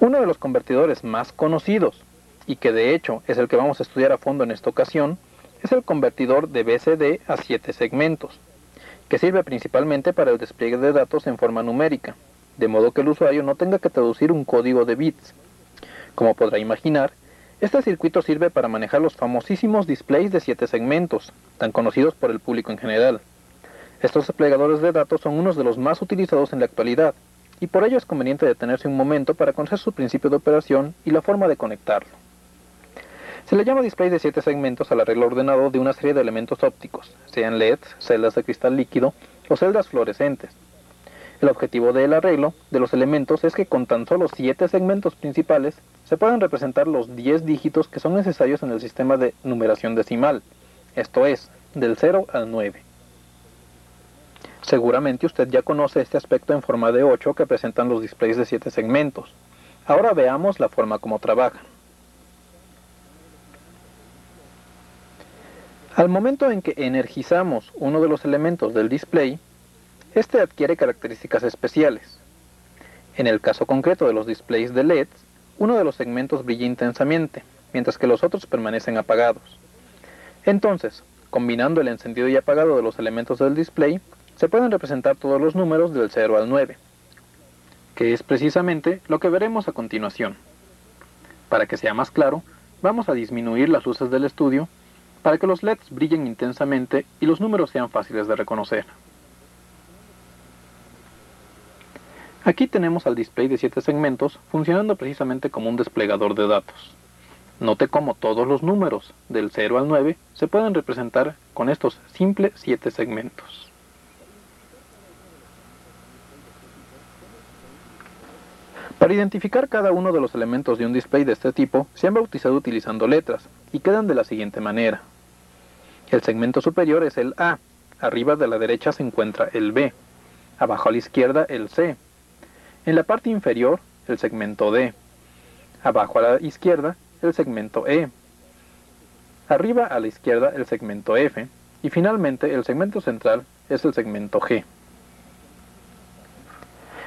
Uno de los convertidores más conocidos, y que de hecho es el que vamos a estudiar a fondo en esta ocasión, es el convertidor de BCD a 7 segmentos, que sirve principalmente para el despliegue de datos en forma numérica, de modo que el usuario no tenga que traducir un código de bits. Como podrá imaginar, este circuito sirve para manejar los famosísimos displays de 7 segmentos, tan conocidos por el público en general. Estos desplegadores de datos son unos de los más utilizados en la actualidad, y por ello es conveniente detenerse un momento para conocer su principio de operación y la forma de conectarlo. Se le llama display de 7 segmentos al arreglo ordenado de una serie de elementos ópticos, sean LEDs, celdas de cristal líquido o celdas fluorescentes. El objetivo del arreglo de los elementos es que con tan solo 7 segmentos principales se puedan representar los 10 dígitos que son necesarios en el sistema de numeración decimal, esto es, del 0 al 9. Seguramente usted ya conoce este aspecto en forma de 8 que presentan los displays de 7 segmentos. Ahora veamos la forma como trabajan. Al momento en que energizamos uno de los elementos del display, este adquiere características especiales. En el caso concreto de los displays de LEDs, uno de los segmentos brilla intensamente, mientras que los otros permanecen apagados. Entonces, combinando el encendido y apagado de los elementos del display, se pueden representar todos los números del 0 al 9, que es precisamente lo que veremos a continuación. Para que sea más claro, vamos a disminuir las luces del estudio para que los LEDs brillen intensamente y los números sean fáciles de reconocer. Aquí tenemos al display de 7 segmentos funcionando precisamente como un desplegador de datos. Note cómo todos los números del 0 al 9 se pueden representar con estos simples 7 segmentos. Para identificar cada uno de los elementos de un display de este tipo, se han bautizado utilizando letras, y quedan de la siguiente manera. El segmento superior es el A, arriba de la derecha se encuentra el B, abajo a la izquierda el C, en la parte inferior el segmento D, abajo a la izquierda el segmento E, arriba a la izquierda el segmento F, y finalmente el segmento central es el segmento G.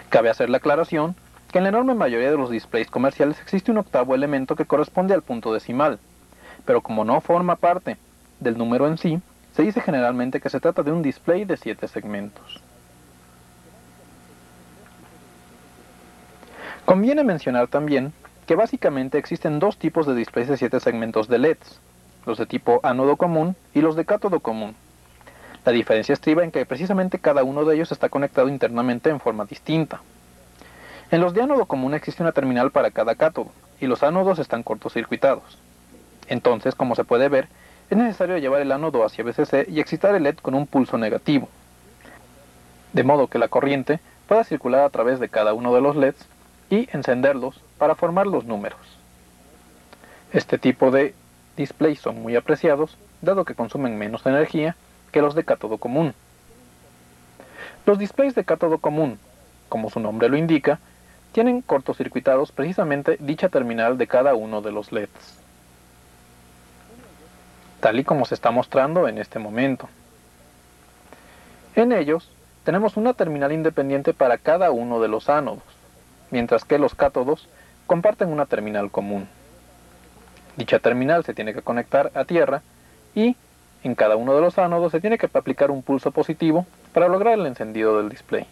Cabe hacer la aclaración que en la enorme mayoría de los displays comerciales existe un octavo elemento que corresponde al punto decimal, pero como no forma parte del número en sí, se dice generalmente que se trata de un display de 7 segmentos. Conviene mencionar también que básicamente existen dos tipos de displays de 7 segmentos de LEDs, los de tipo ánodo común y los de cátodo común. La diferencia estriba en que precisamente cada uno de ellos está conectado internamente en forma distinta. En los de ánodo común existe una terminal para cada cátodo, y los ánodos están cortocircuitados. Entonces, como se puede ver, es necesario llevar el ánodo hacia BCC y excitar el LED con un pulso negativo, de modo que la corriente pueda circular a través de cada uno de los LEDs y encenderlos para formar los números. Este tipo de displays son muy apreciados, dado que consumen menos energía que los de cátodo común. Los displays de cátodo común, como su nombre lo indica, tienen cortocircuitados precisamente dicha terminal de cada uno de los LEDs, tal y como se está mostrando en este momento. En ellos tenemos una terminal independiente para cada uno de los ánodos, mientras que los cátodos comparten una terminal común. Dicha terminal se tiene que conectar a tierra y en cada uno de los ánodos se tiene que aplicar un pulso positivo para lograr el encendido del display.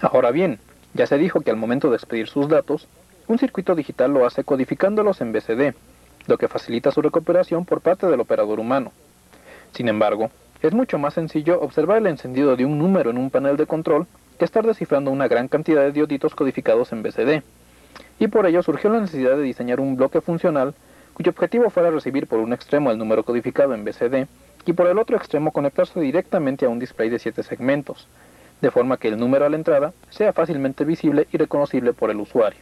Ahora bien, ya se dijo que al momento de expedir sus datos, un circuito digital lo hace codificándolos en BCD, lo que facilita su recuperación por parte del operador humano. Sin embargo, es mucho más sencillo observar el encendido de un número en un panel de control que estar descifrando una gran cantidad de dioditos codificados en BCD, y por ello surgió la necesidad de diseñar un bloque funcional cuyo objetivo fuera recibir por un extremo el número codificado en BCD y por el otro extremo conectarse directamente a un display de 7 segmentos, de forma que el número a la entrada sea fácilmente visible y reconocible por el usuario.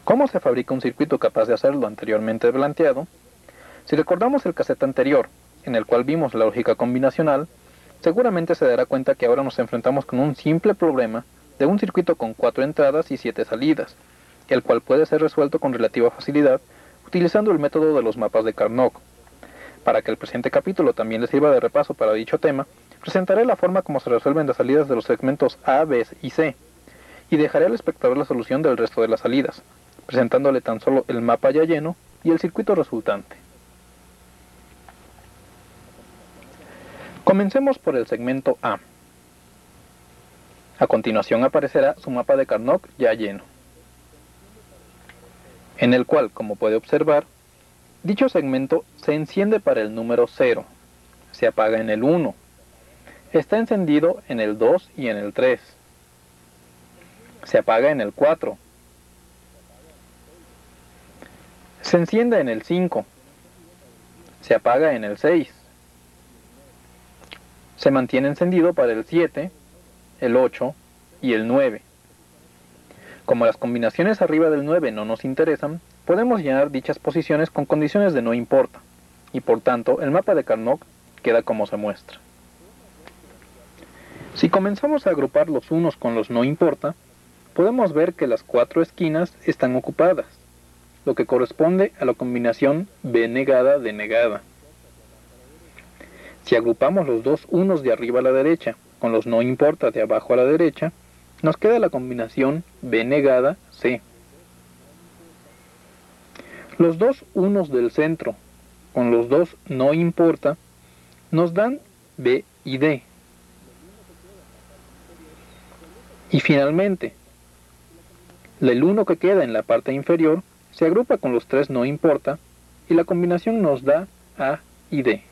¿Cómo se fabrica un circuito capaz de hacer lo anteriormente planteado? Si recordamos el cassette anterior, en el cual vimos la lógica combinacional, seguramente se dará cuenta que ahora nos enfrentamos con un simple problema de un circuito con 4 entradas y 7 salidas, el cual puede ser resuelto con relativa facilidad utilizando el método de los mapas de Carnot. Para que el presente capítulo también les sirva de repaso para dicho tema, presentaré la forma como se resuelven las salidas de los segmentos A, B y C, y dejaré al espectador la solución del resto de las salidas, presentándole tan solo el mapa ya lleno y el circuito resultante. Comencemos por el segmento A. A continuación aparecerá su mapa de Carnot ya lleno, en el cual, como puede observar, dicho segmento se enciende para el número 0, se apaga en el 1, está encendido en el 2 y en el 3, se apaga en el 4, se enciende en el 5, se apaga en el 6, se mantiene encendido para el 7, el 8 y el 9. Como las combinaciones arriba del 9 no nos interesan, podemos llenar dichas posiciones con condiciones de no importa, y por tanto el mapa de Carnot queda como se muestra. Si comenzamos a agrupar los unos con los no importa, podemos ver que las 4 esquinas están ocupadas, lo que corresponde a la combinación B negada de negada. Si agrupamos los dos unos de arriba a la derecha con los no importa de abajo a la derecha, nos queda la combinación B negada C. Los dos unos del centro con los dos no importa nos dan B y D. Y finalmente, el 1 que queda en la parte inferior se agrupa con los 3 no importa y la combinación nos da A y D.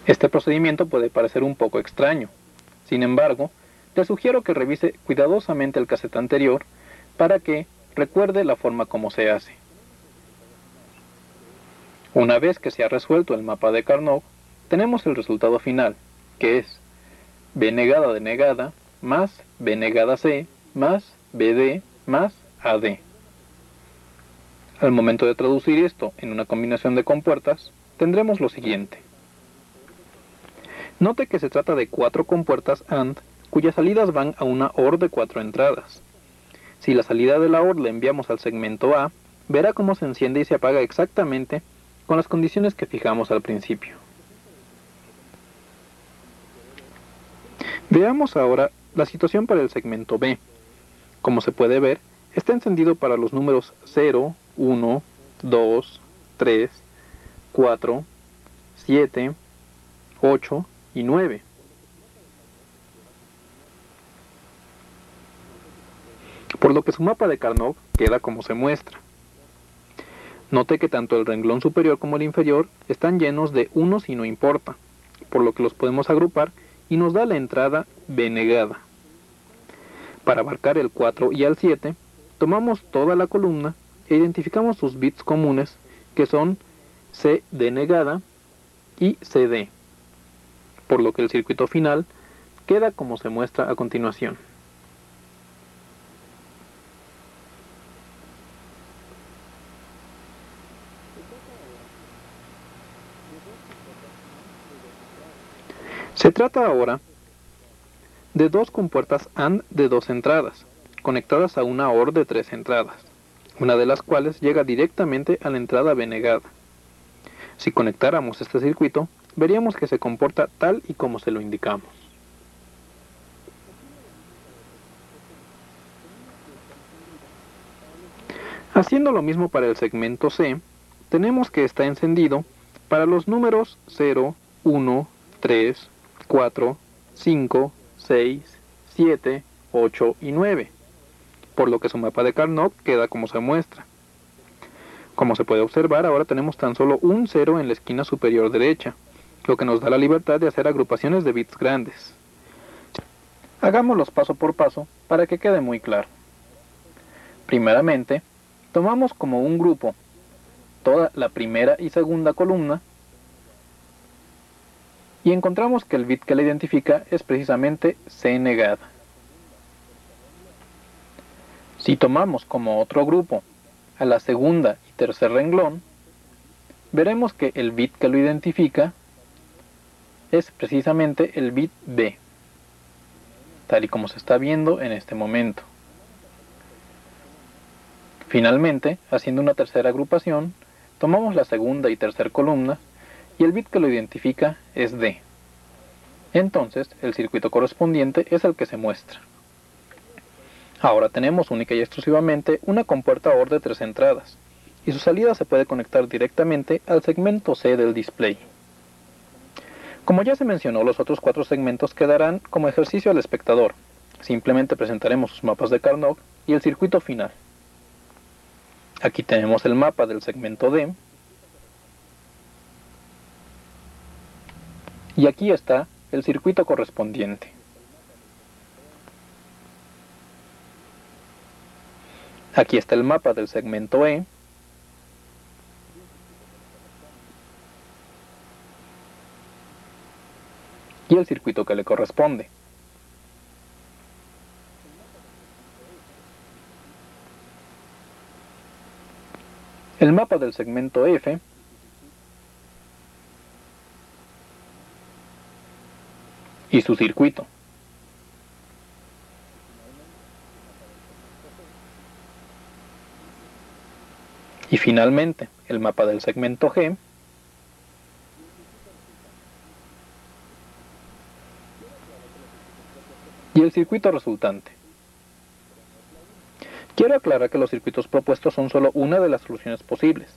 Este procedimiento puede parecer un poco extraño. Sin embargo, te sugiero que revise cuidadosamente el cassette anterior para que recuerde la forma como se hace. Una vez que se ha resuelto el mapa de Carnot, tenemos el resultado final, que es B negada de negada más B negada C más BD más AD. Al momento de traducir esto en una combinación de compuertas, tendremos lo siguiente. Note que se trata de 4 compuertas AND cuyas salidas van a una OR de 4 entradas. Si la salida de la OR la enviamos al segmento A, verá cómo se enciende y se apaga exactamente con las condiciones que fijamos al principio. Veamos ahora la situación para el segmento B. Como se puede ver, está encendido para los números 0, 1, 2, 3, 4, 7, 8 y 9. Por lo que su mapa de Carnot queda como se muestra. Note que tanto el renglón superior como el inferior están llenos de unos y no importa, por lo que los podemos agrupar y nos da la entrada B negada. Para abarcar el 4 y el 7, tomamos toda la columna e identificamos sus bits comunes, que son CD negada y CD, por lo que el circuito final queda como se muestra a continuación. Se trata ahora de 2 compuertas AND de 2 entradas, conectadas a una OR de 3 entradas, una de las cuales llega directamente a la entrada B negada. Si conectáramos este circuito, veríamos que se comporta tal y como se lo indicamos. Haciendo lo mismo para el segmento C, tenemos que está encendido para los números 0, 1, 3, 4, 5, 6, 7, 8 y 9, por lo que su mapa de Carnot queda como se muestra. Como se puede observar, ahora tenemos tan solo un 0 en la esquina superior derecha, lo que nos da la libertad de hacer agrupaciones de bits grandes. Hagámoslos paso por paso para que quede muy claro. Primeramente, tomamos como un grupo toda la primera y segunda columna y encontramos que el bit que la identifica es precisamente C negada. Si tomamos como otro grupo a la segunda y tercer renglón, veremos que el bit que lo identifica es precisamente el bit B, tal y como se está viendo en este momento. Finalmente, haciendo una tercera agrupación, tomamos la segunda y tercera columna y el bit que lo identifica es D. Entonces, el circuito correspondiente es el que se muestra. Ahora tenemos única y exclusivamente una compuerta OR de 3 entradas, y su salida se puede conectar directamente al segmento C del display. Como ya se mencionó, los otros 4 segmentos quedarán como ejercicio al espectador. Simplemente presentaremos sus mapas de Carnot y el circuito final. Aquí tenemos el mapa del segmento D, y aquí está el circuito correspondiente. Aquí está el mapa del segmento E, y el circuito que le corresponde. El mapa del segmento F y su circuito. Y finalmente, el mapa del segmento G y el circuito resultante. Quiero aclarar que los circuitos propuestos son solo una de las soluciones posibles,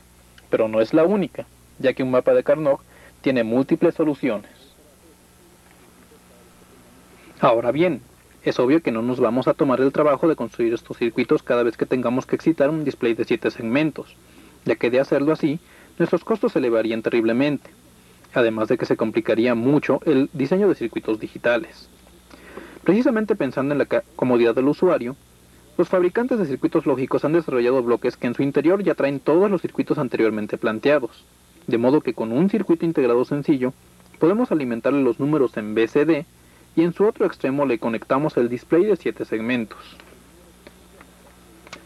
pero no es la única, ya que un mapa de Carnot tiene múltiples soluciones. Ahora bien, es obvio que no nos vamos a tomar el trabajo de construir estos circuitos cada vez que tengamos que excitar un display de 7 segmentos, ya que de hacerlo así, nuestros costos se elevarían terriblemente, además de que se complicaría mucho el diseño de circuitos digitales. Precisamente pensando en la comodidad del usuario, los fabricantes de circuitos lógicos han desarrollado bloques que en su interior ya traen todos los circuitos anteriormente planteados, de modo que con un circuito integrado sencillo podemos alimentarle los números en BCD y en su otro extremo le conectamos el display de 7 segmentos,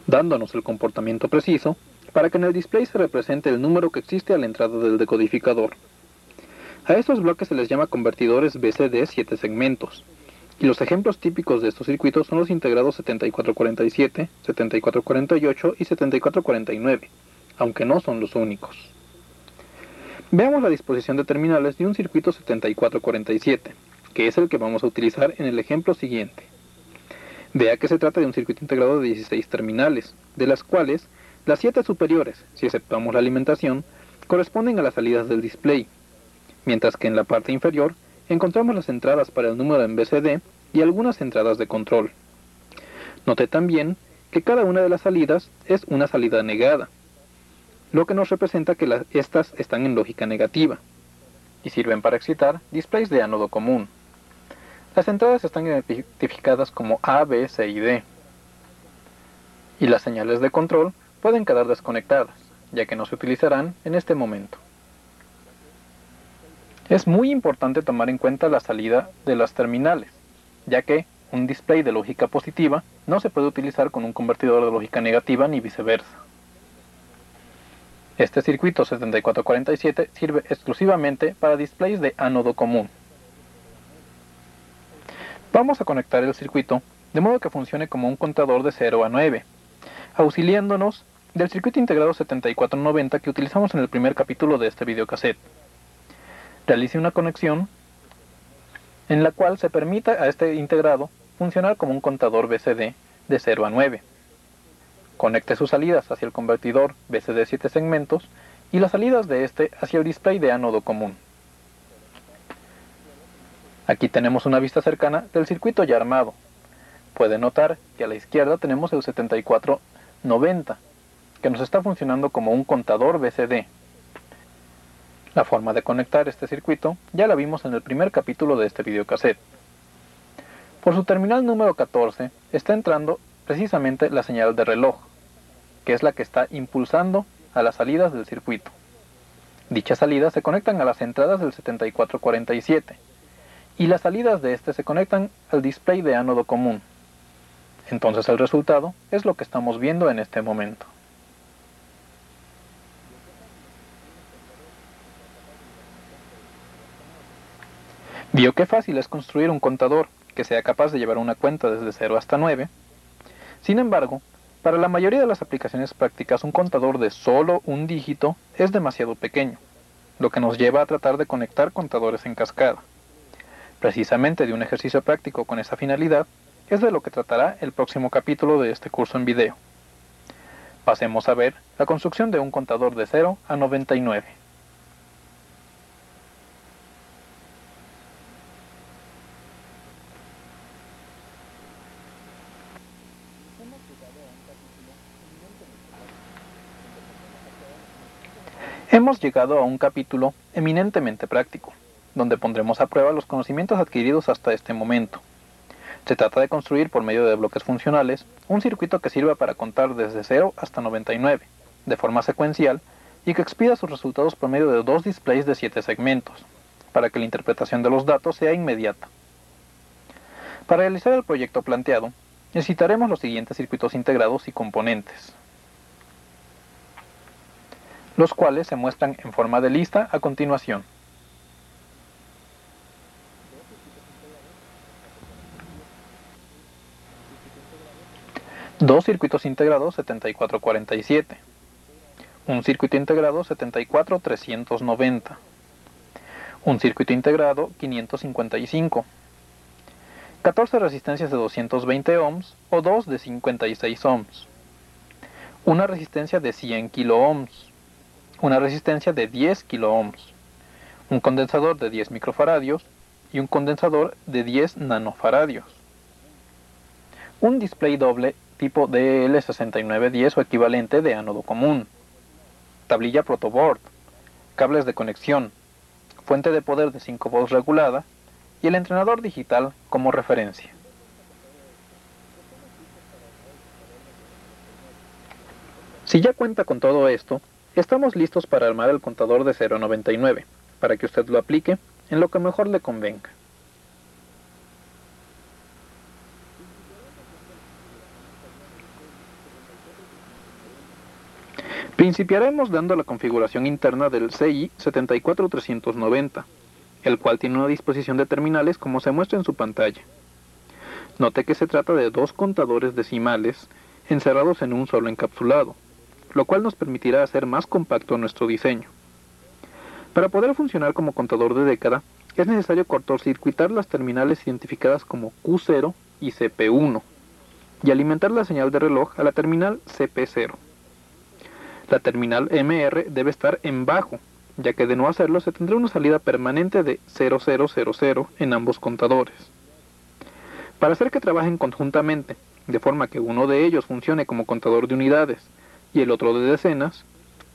dándonos el comportamiento preciso para que en el display se represente el número que existe a la entrada del decodificador. A estos bloques se les llama convertidores BCD 7 segmentos, y los ejemplos típicos de estos circuitos son los integrados 7447, 7448 y 7449, aunque no son los únicos. Veamos la disposición de terminales de un circuito 7447, que es el que vamos a utilizar en el ejemplo siguiente. Vea que se trata de un circuito integrado de 16 terminales, de las cuales las 7 superiores, si exceptuamos la alimentación, corresponden a las salidas del display, mientras que en la parte inferior encontramos las entradas para el número en BCD y algunas entradas de control. Note también que cada una de las salidas es una salida negada, lo que nos representa que estas están en lógica negativa y sirven para excitar displays de ánodo común. Las entradas están identificadas como A, B, C y D, y las señales de control pueden quedar desconectadas, ya que no se utilizarán en este momento. Es muy importante tomar en cuenta la salida de las terminales, ya que un display de lógica positiva no se puede utilizar con un convertidor de lógica negativa ni viceversa. Este circuito 7447 sirve exclusivamente para displays de ánodo común. Vamos a conectar el circuito de modo que funcione como un contador de 0 a 9, auxiliándonos del circuito integrado 7490 que utilizamos en el primer capítulo de este videocassette. Realice una conexión en la cual se permita a este integrado funcionar como un contador BCD de 0 a 9. Conecte sus salidas hacia el convertidor BCD 7 segmentos y las salidas de este hacia el display de ánodo común. Aquí tenemos una vista cercana del circuito ya armado. Puede notar que a la izquierda tenemos el 7490, que nos está funcionando como un contador BCD. La forma de conectar este circuito ya la vimos en el primer capítulo de este videocassette. Por su terminal número 14 está entrando precisamente la señal de reloj, que es la que está impulsando a las salidas del circuito. Dichas salidas se conectan a las entradas del 7447 y las salidas de este se conectan al display de ánodo común. Entonces el resultado es lo que estamos viendo en este momento. ¿Vio qué fácil es construir un contador que sea capaz de llevar una cuenta desde 0 hasta 9? Sin embargo, para la mayoría de las aplicaciones prácticas un contador de solo un dígito es demasiado pequeño, lo que nos lleva a tratar de conectar contadores en cascada. Precisamente de un ejercicio práctico con esa finalidad es de lo que tratará el próximo capítulo de este curso en video. Pasemos a ver la construcción de un contador de 0 a 99. Hemos llegado a un capítulo eminentemente práctico, donde pondremos a prueba los conocimientos adquiridos hasta este momento. Se trata de construir por medio de bloques funcionales un circuito que sirva para contar desde 0 hasta 99, de forma secuencial, y que expida sus resultados por medio de dos displays de 7 segmentos, para que la interpretación de los datos sea inmediata. Para realizar el proyecto planteado, necesitaremos los siguientes circuitos integrados y componentes, los cuales se muestran en forma de lista a continuación. Dos circuitos integrados 7447, un circuito integrado 74390, un circuito integrado 555, 14 resistencias de 220 ohms o 2 de 56 ohms, una resistencia de 100 kilo ohms, una resistencia de 10 kilo ohms, un condensador de 10 microfaradios y un condensador de 10 nanofaradios, un display doble tipo DL6910 o equivalente de ánodo común, tablilla protoboard, cables de conexión, fuente de poder de 5 volts regulada y el entrenador digital como referencia. Si ya cuenta con todo esto, estamos listos para armar el contador de 0 a 99, para que usted lo aplique en en lo que mejor le convenga. Principiaremos dando la configuración interna del CI 74390, el cual tiene una disposición de terminales como se muestra en su pantalla. Note que se trata de dos contadores decimales encerrados en un solo encapsulado, lo cual nos permitirá hacer más compacto nuestro diseño. Para poder funcionar como contador de década, es necesario cortocircuitar las terminales identificadas como Q0 y CP1, y alimentar la señal de reloj a la terminal CP0. La terminal MR debe estar en bajo, ya que de no hacerlo se tendrá una salida permanente de 0000 en ambos contadores. Para hacer que trabajen conjuntamente, de forma que uno de ellos funcione como contador de unidades y el otro de decenas,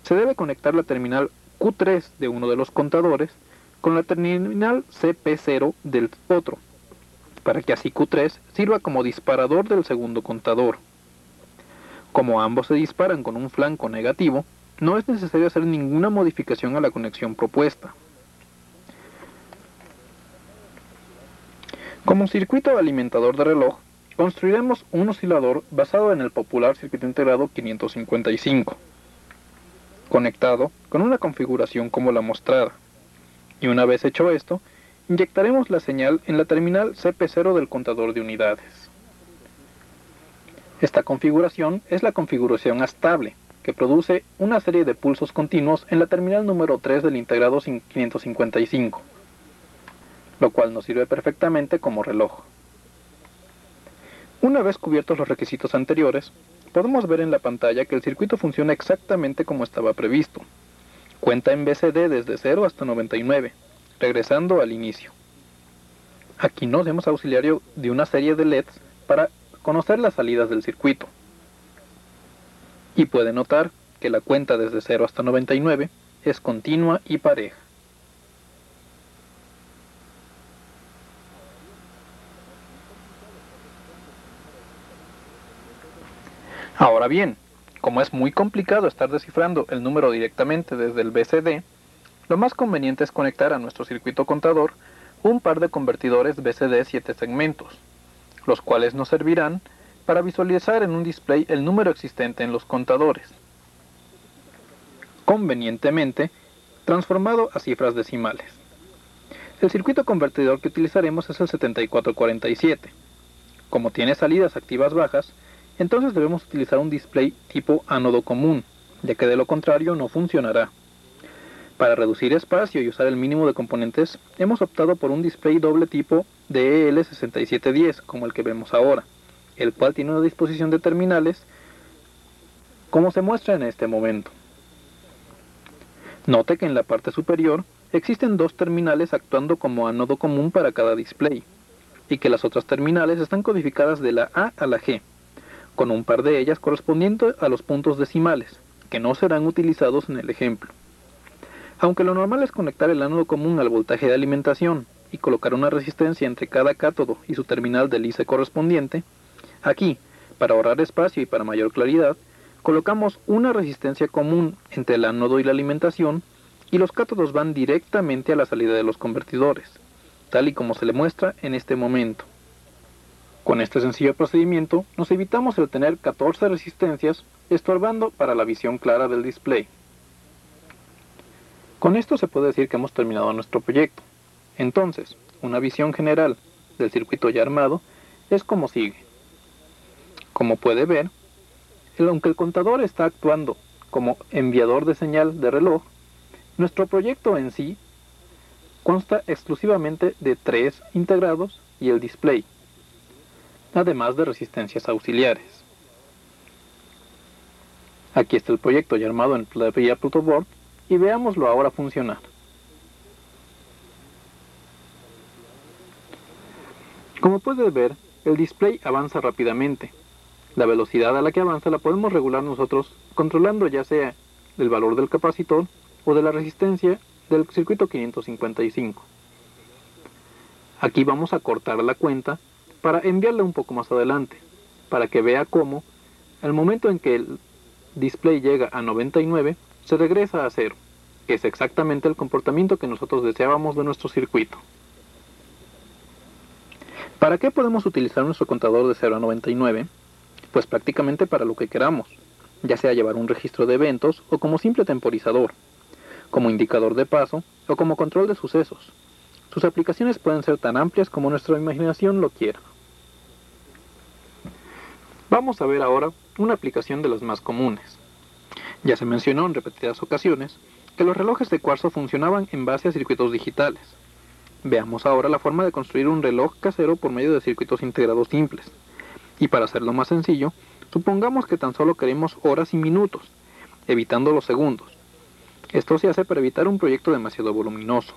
se debe conectar la terminal Q3 de uno de los contadores con la terminal CP0 del otro, para que así Q3 sirva como disparador del segundo contador. Como ambos se disparan con un flanco negativo, no es necesario hacer ninguna modificación a la conexión propuesta. Como circuito alimentador de reloj, construiremos un oscilador basado en el popular circuito integrado 555, conectado con una configuración como la mostrada. Y una vez hecho esto, inyectaremos la señal en la terminal CP0 del contador de unidades. Esta configuración es la configuración estable, que produce una serie de pulsos continuos en la terminal número 3 del integrado 555, lo cual nos sirve perfectamente como reloj. Una vez cubiertos los requisitos anteriores, podemos ver en la pantalla que el circuito funciona exactamente como estaba previsto. Cuenta en BCD desde 0 hasta 99, regresando al inicio. Aquí nos hemos auxiliado de una serie de LEDs para conocer las salidas del circuito. Y puede notar que la cuenta desde 0 hasta 99 es continua y pareja. Ahora bien, como es muy complicado estar descifrando el número directamente desde el BCD, lo más conveniente es conectar a nuestro circuito contador un par de convertidores BCD 7 segmentos, los cuales nos servirán para visualizar en un display el número existente en los contadores, convenientemente transformado a cifras decimales. El circuito convertidor que utilizaremos es el 7447. Como tiene salidas activas bajas, entonces debemos utilizar un display tipo ánodo común, ya que de lo contrario no funcionará. Para reducir espacio y usar el mínimo de componentes, hemos optado por un display doble tipo DEL6710, como el que vemos ahora, el cual tiene una disposición de terminales como se muestra en este momento. Note que en la parte superior existen dos terminales actuando como ánodo común para cada display, y que las otras terminales están codificadas de la A a la G, con un par de ellas correspondiendo a los puntos decimales, que no serán utilizados en el ejemplo. Aunque lo normal es conectar el ánodo común al voltaje de alimentación y colocar una resistencia entre cada cátodo y su terminal del IC correspondiente, aquí, para ahorrar espacio y para mayor claridad, colocamos una resistencia común entre el ánodo y la alimentación y los cátodos van directamente a la salida de los convertidores, tal y como se le muestra en este momento. Con este sencillo procedimiento nos evitamos el tener 14 resistencias estorbando para la visión clara del display. Con esto se puede decir que hemos terminado nuestro proyecto. Entonces, una visión general del circuito ya armado es como sigue. Como puede ver, aunque el contador está actuando como enviador de señal de reloj, nuestro proyecto en sí consta exclusivamente de 3 integrados y el display, además de resistencias auxiliares. Aquí está el proyecto ya armado en vía Plutoboard y veámoslo ahora funcionar. Como puedes ver, el display avanza rápidamente. La velocidad a la que avanza la podemos regular nosotros controlando ya sea el valor del capacitor o de la resistencia del circuito 555. Aquí vamos a cortar la cuenta para enviarla un poco más adelante, para que vea cómo al momento en que el display llega a 99 se regresa a 0, que es exactamente el comportamiento que nosotros deseábamos de nuestro circuito. ¿Para qué podemos utilizar nuestro contador de 0 a 99? Pues prácticamente para lo que queramos, ya sea llevar un registro de eventos o como simple temporizador, como indicador de paso o como control de sucesos. Sus aplicaciones pueden ser tan amplias como nuestra imaginación lo quiera. Vamos a ver ahora una aplicación de las más comunes. Ya se mencionó en repetidas ocasiones que los relojes de cuarzo funcionaban en base a circuitos digitales. Veamos ahora la forma de construir un reloj casero por medio de circuitos integrados simples. Y para hacerlo más sencillo, supongamos que tan solo queremos horas y minutos, evitando los segundos. Esto se hace para evitar un proyecto demasiado voluminoso.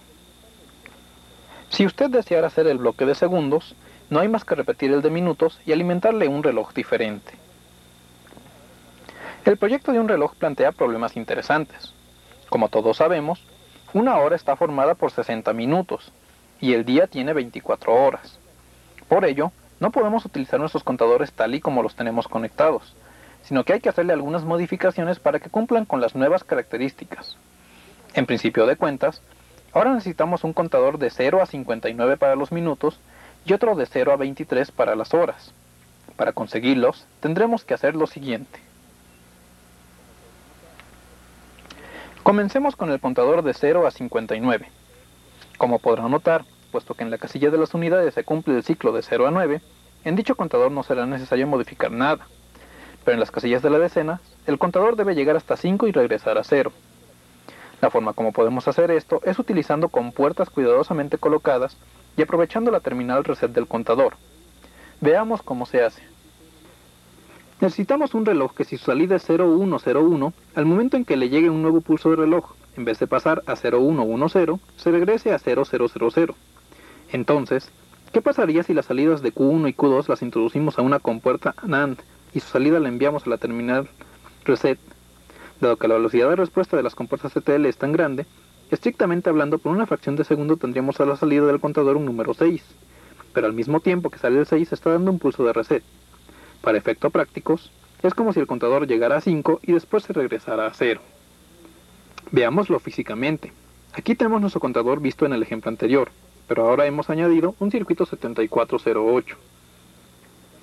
Si usted deseara hacer el bloque de segundos, no hay más que repetir el de minutos y alimentarle un reloj diferente. El proyecto de un reloj plantea problemas interesantes. Como todos sabemos, una hora está formada por 60 minutos y el día tiene 24 horas. Por ello, no podemos utilizar nuestros contadores tal y como los tenemos conectados, sino que hay que hacerle algunas modificaciones para que cumplan con las nuevas características. En principio de cuentas, ahora necesitamos un contador de 0 a 59 para los minutos y otro de 0 a 23 para las horas. Para conseguirlos, tendremos que hacer lo siguiente. Comencemos con el contador de 0 a 59. Como podrán notar, puesto que en la casilla de las unidades se cumple el ciclo de 0 a 9, en dicho contador no será necesario modificar nada. Pero en las casillas de la decena, el contador debe llegar hasta 5 y regresar a 0. La forma como podemos hacer esto es utilizando compuertas cuidadosamente colocadas y aprovechando la terminal reset del contador. Veamos cómo se hace. Necesitamos un reloj que si su salida es 0101, al momento en que le llegue un nuevo pulso de reloj, en vez de pasar a 0110, se regrese a 0000. Entonces, ¿qué pasaría si las salidas de Q1 y Q2 las introducimos a una compuerta NAND y su salida la enviamos a la terminal reset? Dado que la velocidad de respuesta de las compuertas CTL es tan grande, estrictamente hablando, por una fracción de segundo tendríamos a la salida del contador un número 6, pero al mismo tiempo que sale el 6 se está dando un pulso de reset. Para efectos prácticos, es como si el contador llegara a 5 y después se regresara a 0. Veámoslo físicamente. Aquí tenemos nuestro contador visto en el ejemplo anterior, pero ahora hemos añadido un circuito 7408,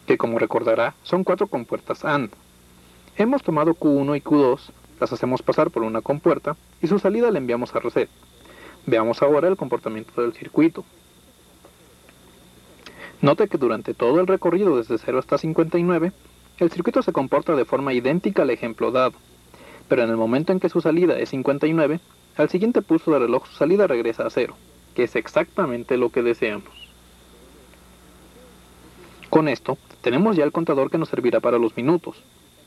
que como recordará son 4 compuertas AND. Hemos tomado Q1 y Q2, las hacemos pasar por una compuerta y su salida la enviamos a reset. Veamos ahora el comportamiento del circuito. Note que durante todo el recorrido desde 0 hasta 59, el circuito se comporta de forma idéntica al ejemplo dado, pero en el momento en que su salida es 59, al siguiente pulso de reloj su salida regresa a 0, que es exactamente lo que deseamos. Con esto, tenemos ya el contador que nos servirá para los minutos.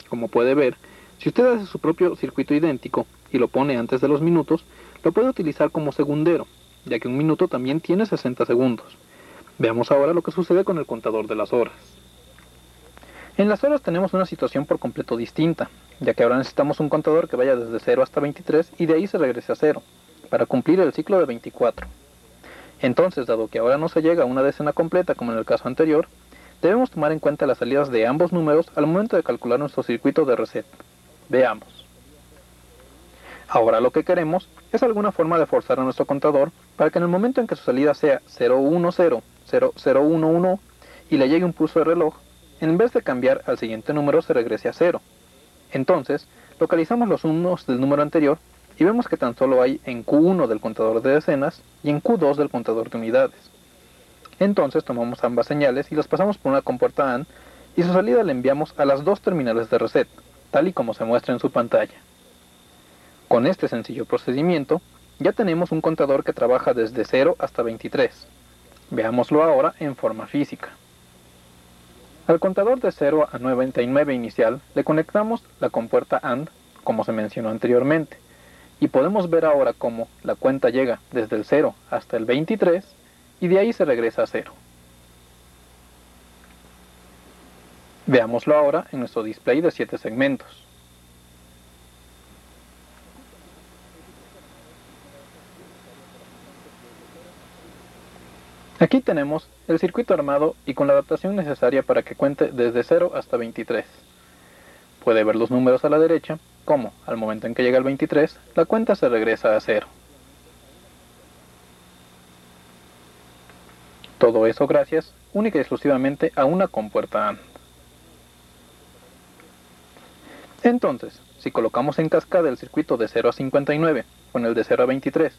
Como puede ver, si usted hace su propio circuito idéntico y lo pone antes de los minutos, lo puede utilizar como segundero, ya que un minuto también tiene 60 segundos. Veamos ahora lo que sucede con el contador de las horas. En las horas tenemos una situación por completo distinta, ya que ahora necesitamos un contador que vaya desde 0 hasta 23 y de ahí se regrese a 0, para cumplir el ciclo de 24. Entonces, dado que ahora no se llega a una decena completa como en el caso anterior, debemos tomar en cuenta las salidas de ambos números al momento de calcular nuestro circuito de reset. Veamos. Ahora lo que queremos es alguna forma de forzar a nuestro contador para que en el momento en que su salida sea 010, 0011 y le llegue un pulso de reloj, en vez de cambiar al siguiente número se regrese a 0. Entonces, localizamos los unos del número anterior y vemos que tan solo hay en Q1 del contador de decenas y en Q2 del contador de unidades. Entonces tomamos ambas señales y las pasamos por una compuerta AND y su salida la enviamos a las dos terminales de reset, tal y como se muestra en su pantalla. Con este sencillo procedimiento, ya tenemos un contador que trabaja desde 0 hasta 23. Veámoslo ahora en forma física. Al contador de 0 a 99 inicial le conectamos la compuerta AND, como se mencionó anteriormente, y podemos ver ahora cómo la cuenta llega desde el 0 hasta el 23 y de ahí se regresa a 0. Veámoslo ahora en nuestro display de 7 segmentos. Aquí tenemos el circuito armado y con la adaptación necesaria para que cuente desde 0 hasta 23. Puede ver los números a la derecha como, al momento en que llega el 23, la cuenta se regresa a 0. Todo eso gracias, única y exclusivamente, a una compuerta AND. Entonces, si colocamos en cascada el circuito de 0 a 59 con el de 0 a 23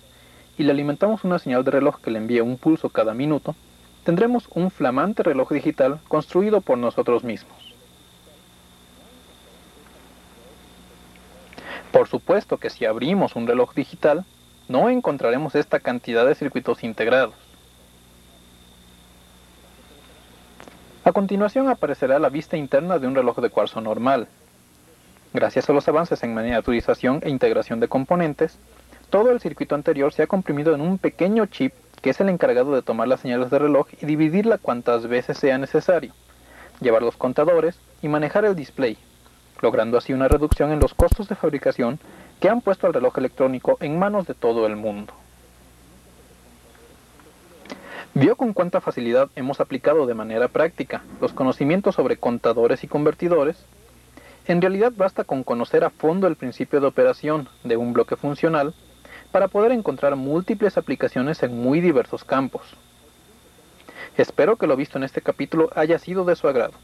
y le alimentamos una señal de reloj que le envíe un pulso cada minuto, tendremos un flamante reloj digital construido por nosotros mismos. Por supuesto que si abrimos un reloj digital, no encontraremos esta cantidad de circuitos integrados. A continuación aparecerá la vista interna de un reloj de cuarzo normal. Gracias a los avances en miniaturización e integración de componentes, todo el circuito anterior se ha comprimido en un pequeño chip que es el encargado de tomar las señales de reloj y dividirla cuantas veces sea necesario, llevar los contadores y manejar el display, logrando así una reducción en los costos de fabricación que han puesto al reloj electrónico en manos de todo el mundo. ¿Vio con cuánta facilidad hemos aplicado de manera práctica los conocimientos sobre contadores y convertidores? En realidad basta con conocer a fondo el principio de operación de un bloque funcional para poder encontrar múltiples aplicaciones en muy diversos campos. Espero que lo visto en este capítulo haya sido de su agrado.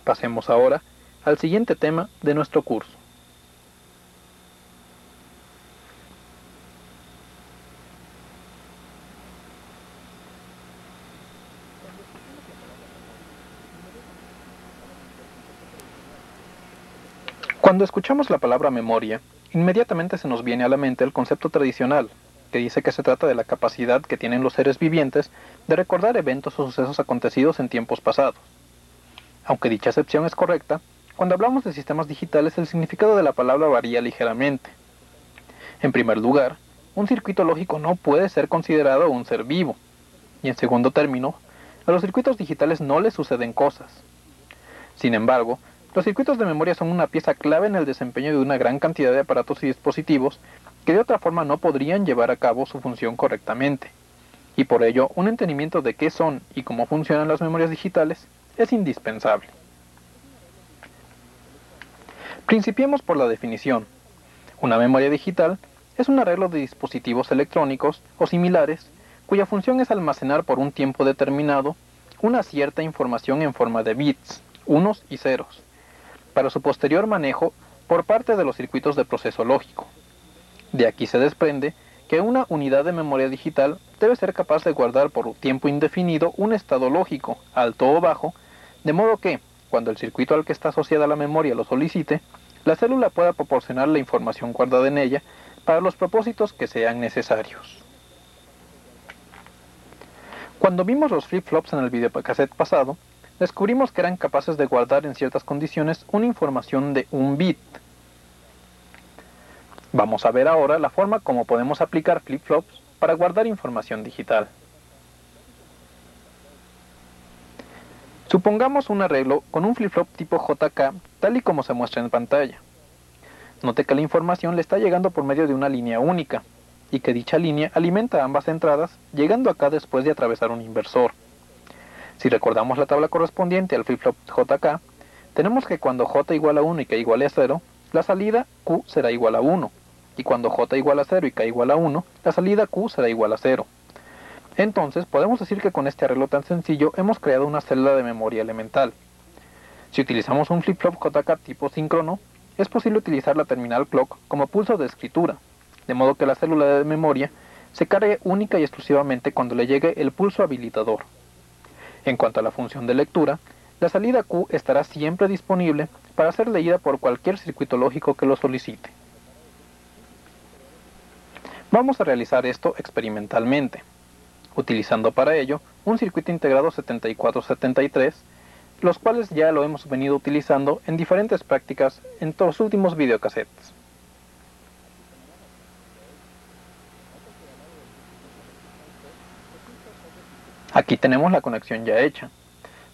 Pasemos ahora al siguiente tema de nuestro curso. Cuando escuchamos la palabra memoria, inmediatamente se nos viene a la mente el concepto tradicional, que dice que se trata de la capacidad que tienen los seres vivientes de recordar eventos o sucesos acontecidos en tiempos pasados. Aunque dicha acepción es correcta, cuando hablamos de sistemas digitales el significado de la palabra varía ligeramente. En primer lugar, un circuito lógico no puede ser considerado un ser vivo, y en segundo término, a los circuitos digitales no les suceden cosas. Sin embargo, los circuitos de memoria son una pieza clave en el desempeño de una gran cantidad de aparatos y dispositivos que de otra forma no podrían llevar a cabo su función correctamente, y por ello un entendimiento de qué son y cómo funcionan las memorias digitales es indispensable. Principiemos por la definición. Una memoria digital es un arreglo de dispositivos electrónicos o similares cuya función es almacenar por un tiempo determinado una cierta información en forma de bits, unos y ceros, para su posterior manejo por parte de los circuitos de proceso lógico. De aquí se desprende que una unidad de memoria digital debe ser capaz de guardar por tiempo indefinido un estado lógico, alto o bajo, de modo que, cuando el circuito al que está asociada la memoria lo solicite, la célula pueda proporcionar la información guardada en ella para los propósitos que sean necesarios. Cuando vimos los flip-flops en el videocassette pasado, descubrimos que eran capaces de guardar en ciertas condiciones una información de un bit. Vamos a ver ahora la forma como podemos aplicar flip-flops para guardar información digital. Supongamos un arreglo con un flip-flop tipo JK, tal y como se muestra en pantalla. Note que la información le está llegando por medio de una línea única, y que dicha línea alimenta ambas entradas, llegando acá después de atravesar un inversor. Si recordamos la tabla correspondiente al flip-flop JK, tenemos que cuando J igual a 1 y K igual a 0, la salida Q será igual a 1, y cuando J igual a 0 y K igual a 1, la salida Q será igual a 0. Entonces, podemos decir que con este arreglo tan sencillo hemos creado una célula de memoria elemental. Si utilizamos un flip-flop JK tipo síncrono, es posible utilizar la terminal clock como pulso de escritura, de modo que la célula de memoria se cargue única y exclusivamente cuando le llegue el pulso habilitador. En cuanto a la función de lectura, la salida Q estará siempre disponible para ser leída por cualquier circuito lógico que lo solicite. Vamos a realizar esto experimentalmente, utilizando para ello un circuito integrado 7473, los cuales ya lo hemos venido utilizando en diferentes prácticas en los últimos videocassettes. Aquí tenemos la conexión ya hecha.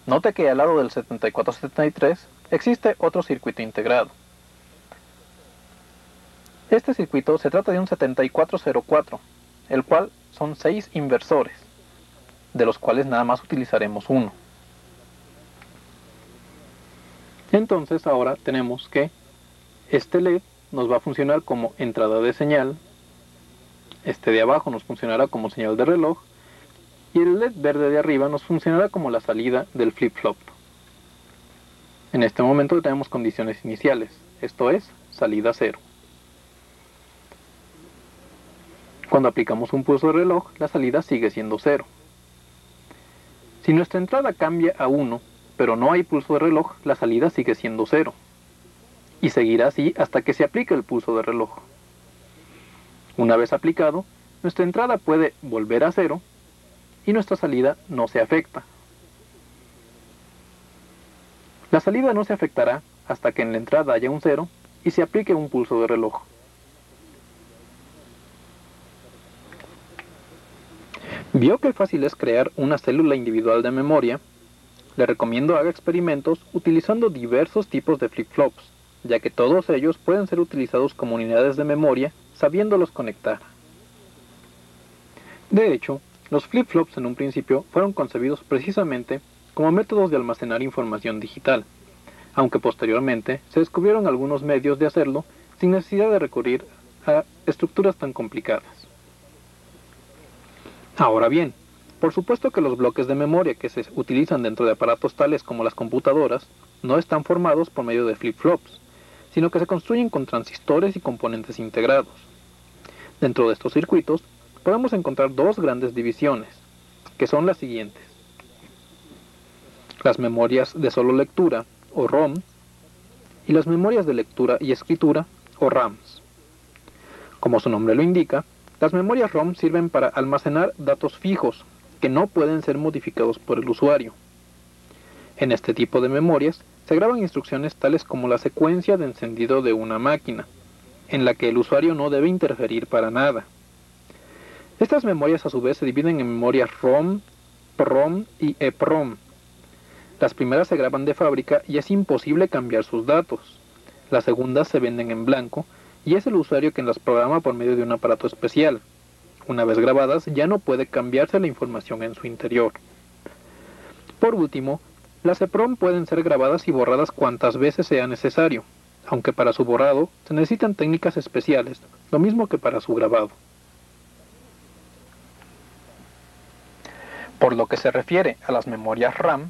Note que al lado del 7473 existe otro circuito integrado. Este circuito se trata de un 7404, el cual son 6 inversores, de los cuales nada más utilizaremos uno. Entonces ahora tenemos que este LED nos va a funcionar como entrada de señal, este de abajo nos funcionará como señal de reloj, y el LED verde de arriba nos funcionará como la salida del flip-flop. En este momento tenemos condiciones iniciales, esto es, salida 0. Cuando aplicamos un pulso de reloj, la salida sigue siendo 0. Si nuestra entrada cambia a 1, pero no hay pulso de reloj, la salida sigue siendo 0. Y seguirá así hasta que se aplique el pulso de reloj. Una vez aplicado, nuestra entrada puede volver a 0 y nuestra salida no se afecta. La salida no se afectará hasta que en la entrada haya un 0 y se aplique un pulso de reloj. ¿Vio qué fácil es crear una célula individual de memoria? Le recomiendo haga experimentos utilizando diversos tipos de flip-flops, ya que todos ellos pueden ser utilizados como unidades de memoria sabiéndolos conectar. De hecho, los flip-flops en un principio fueron concebidos precisamente como métodos de almacenar información digital, aunque posteriormente se descubrieron algunos medios de hacerlo sin necesidad de recurrir a estructuras tan complicadas. Ahora bien, por supuesto que los bloques de memoria que se utilizan dentro de aparatos tales como las computadoras no están formados por medio de flip-flops, sino que se construyen con transistores y componentes integrados. Dentro de estos circuitos podemos encontrar dos grandes divisiones, que son las siguientes: las memorias de solo lectura, o ROM, y las memorias de lectura y escritura, o RAMs. Como su nombre lo indica, las memorias ROM sirven para almacenar datos fijos, que no pueden ser modificados por el usuario. En este tipo de memorias se graban instrucciones tales como la secuencia de encendido de una máquina, en la que el usuario no debe interferir para nada. Estas memorias a su vez se dividen en memorias ROM, PROM y EPROM. Las primeras se graban de fábrica y es imposible cambiar sus datos. Las segundas se venden en blanco y es el usuario quien las programa por medio de un aparato especial. Una vez grabadas, ya no puede cambiarse la información en su interior. Por último, las EPROM pueden ser grabadas y borradas cuantas veces sea necesario, aunque para su borrado se necesitan técnicas especiales, lo mismo que para su grabado. Por lo que se refiere a las memorias RAM,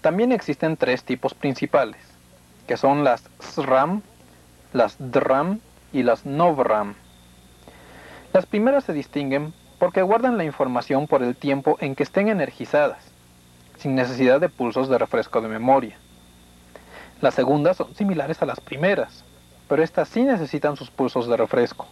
también existen tres tipos principales, que son las SRAM, las DRAM y las NOVRAM. Las primeras se distinguen porque guardan la información por el tiempo en que estén energizadas, sin necesidad de pulsos de refresco de memoria. Las segundas son similares a las primeras, pero estas sí necesitan sus pulsos de refresco.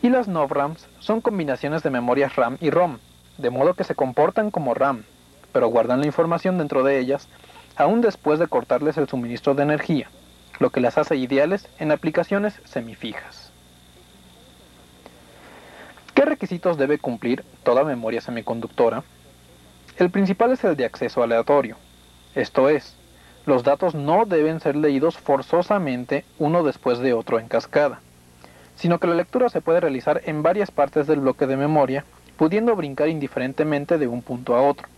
Y las NOVRAMs son combinaciones de memorias RAM y ROM, de modo que se comportan como RAM, pero guardan la información dentro de ellas, aún después de cortarles el suministro de energía, lo que las hace ideales en aplicaciones semifijas. ¿Qué requisitos debe cumplir toda memoria semiconductora? El principal es el de acceso aleatorio, esto es, los datos no deben ser leídos forzosamente uno después de otro en cascada, sino que la lectura se puede realizar en varias partes del bloque de memoria, pudiendo brincar indiferentemente de un punto a otro.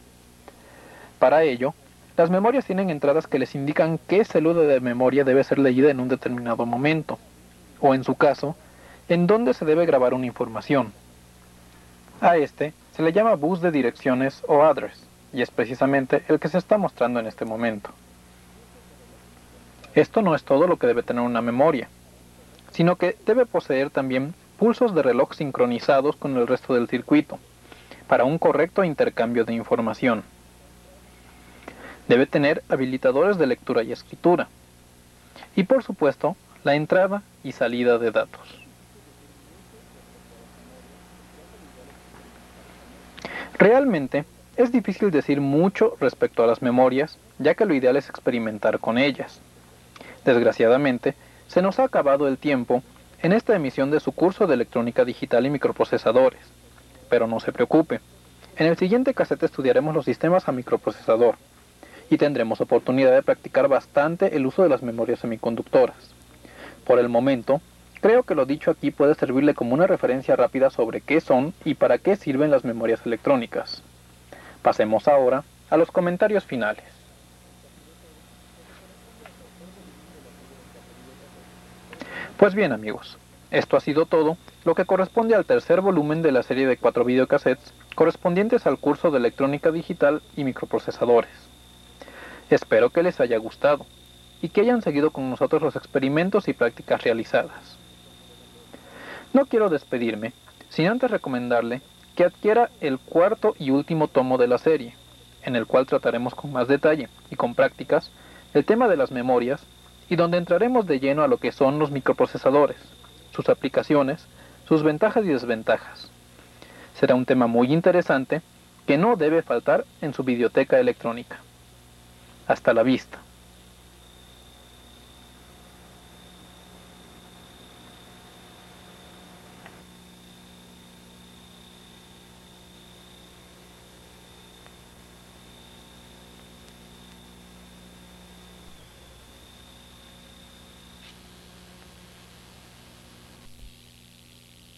Para ello, las memorias tienen entradas que les indican qué célula de memoria debe ser leída en un determinado momento, o en su caso, en dónde se debe grabar una información. A este se le llama bus de direcciones o address, y es precisamente el que se está mostrando en este momento. Esto no es todo lo que debe tener una memoria, sino que debe poseer también pulsos de reloj sincronizados con el resto del circuito, para un correcto intercambio de información. Debe tener habilitadores de lectura y escritura, y por supuesto, la entrada y salida de datos. Realmente, es difícil decir mucho respecto a las memorias, ya que lo ideal es experimentar con ellas. Desgraciadamente, se nos ha acabado el tiempo en esta emisión de su curso de electrónica digital y microprocesadores. Pero no se preocupe, en el siguiente casete estudiaremos los sistemas a microprocesador, y tendremos oportunidad de practicar bastante el uso de las memorias semiconductoras. Por el momento, creo que lo dicho aquí puede servirle como una referencia rápida sobre qué son y para qué sirven las memorias electrónicas. Pasemos ahora a los comentarios finales. Pues bien amigos, esto ha sido todo, lo que corresponde al tercer volumen de la serie de 4 videocassettes correspondientes al curso de electrónica digital y microprocesadores. Espero que les haya gustado y que hayan seguido con nosotros los experimentos y prácticas realizadas. No quiero despedirme sin antes recomendarle que adquiera el cuarto y último tomo de la serie, en el cual trataremos con más detalle y con prácticas el tema de las memorias y donde entraremos de lleno a lo que son los microprocesadores, sus aplicaciones, sus ventajas y desventajas. Será un tema muy interesante que no debe faltar en su biblioteca electrónica. Hasta la vista.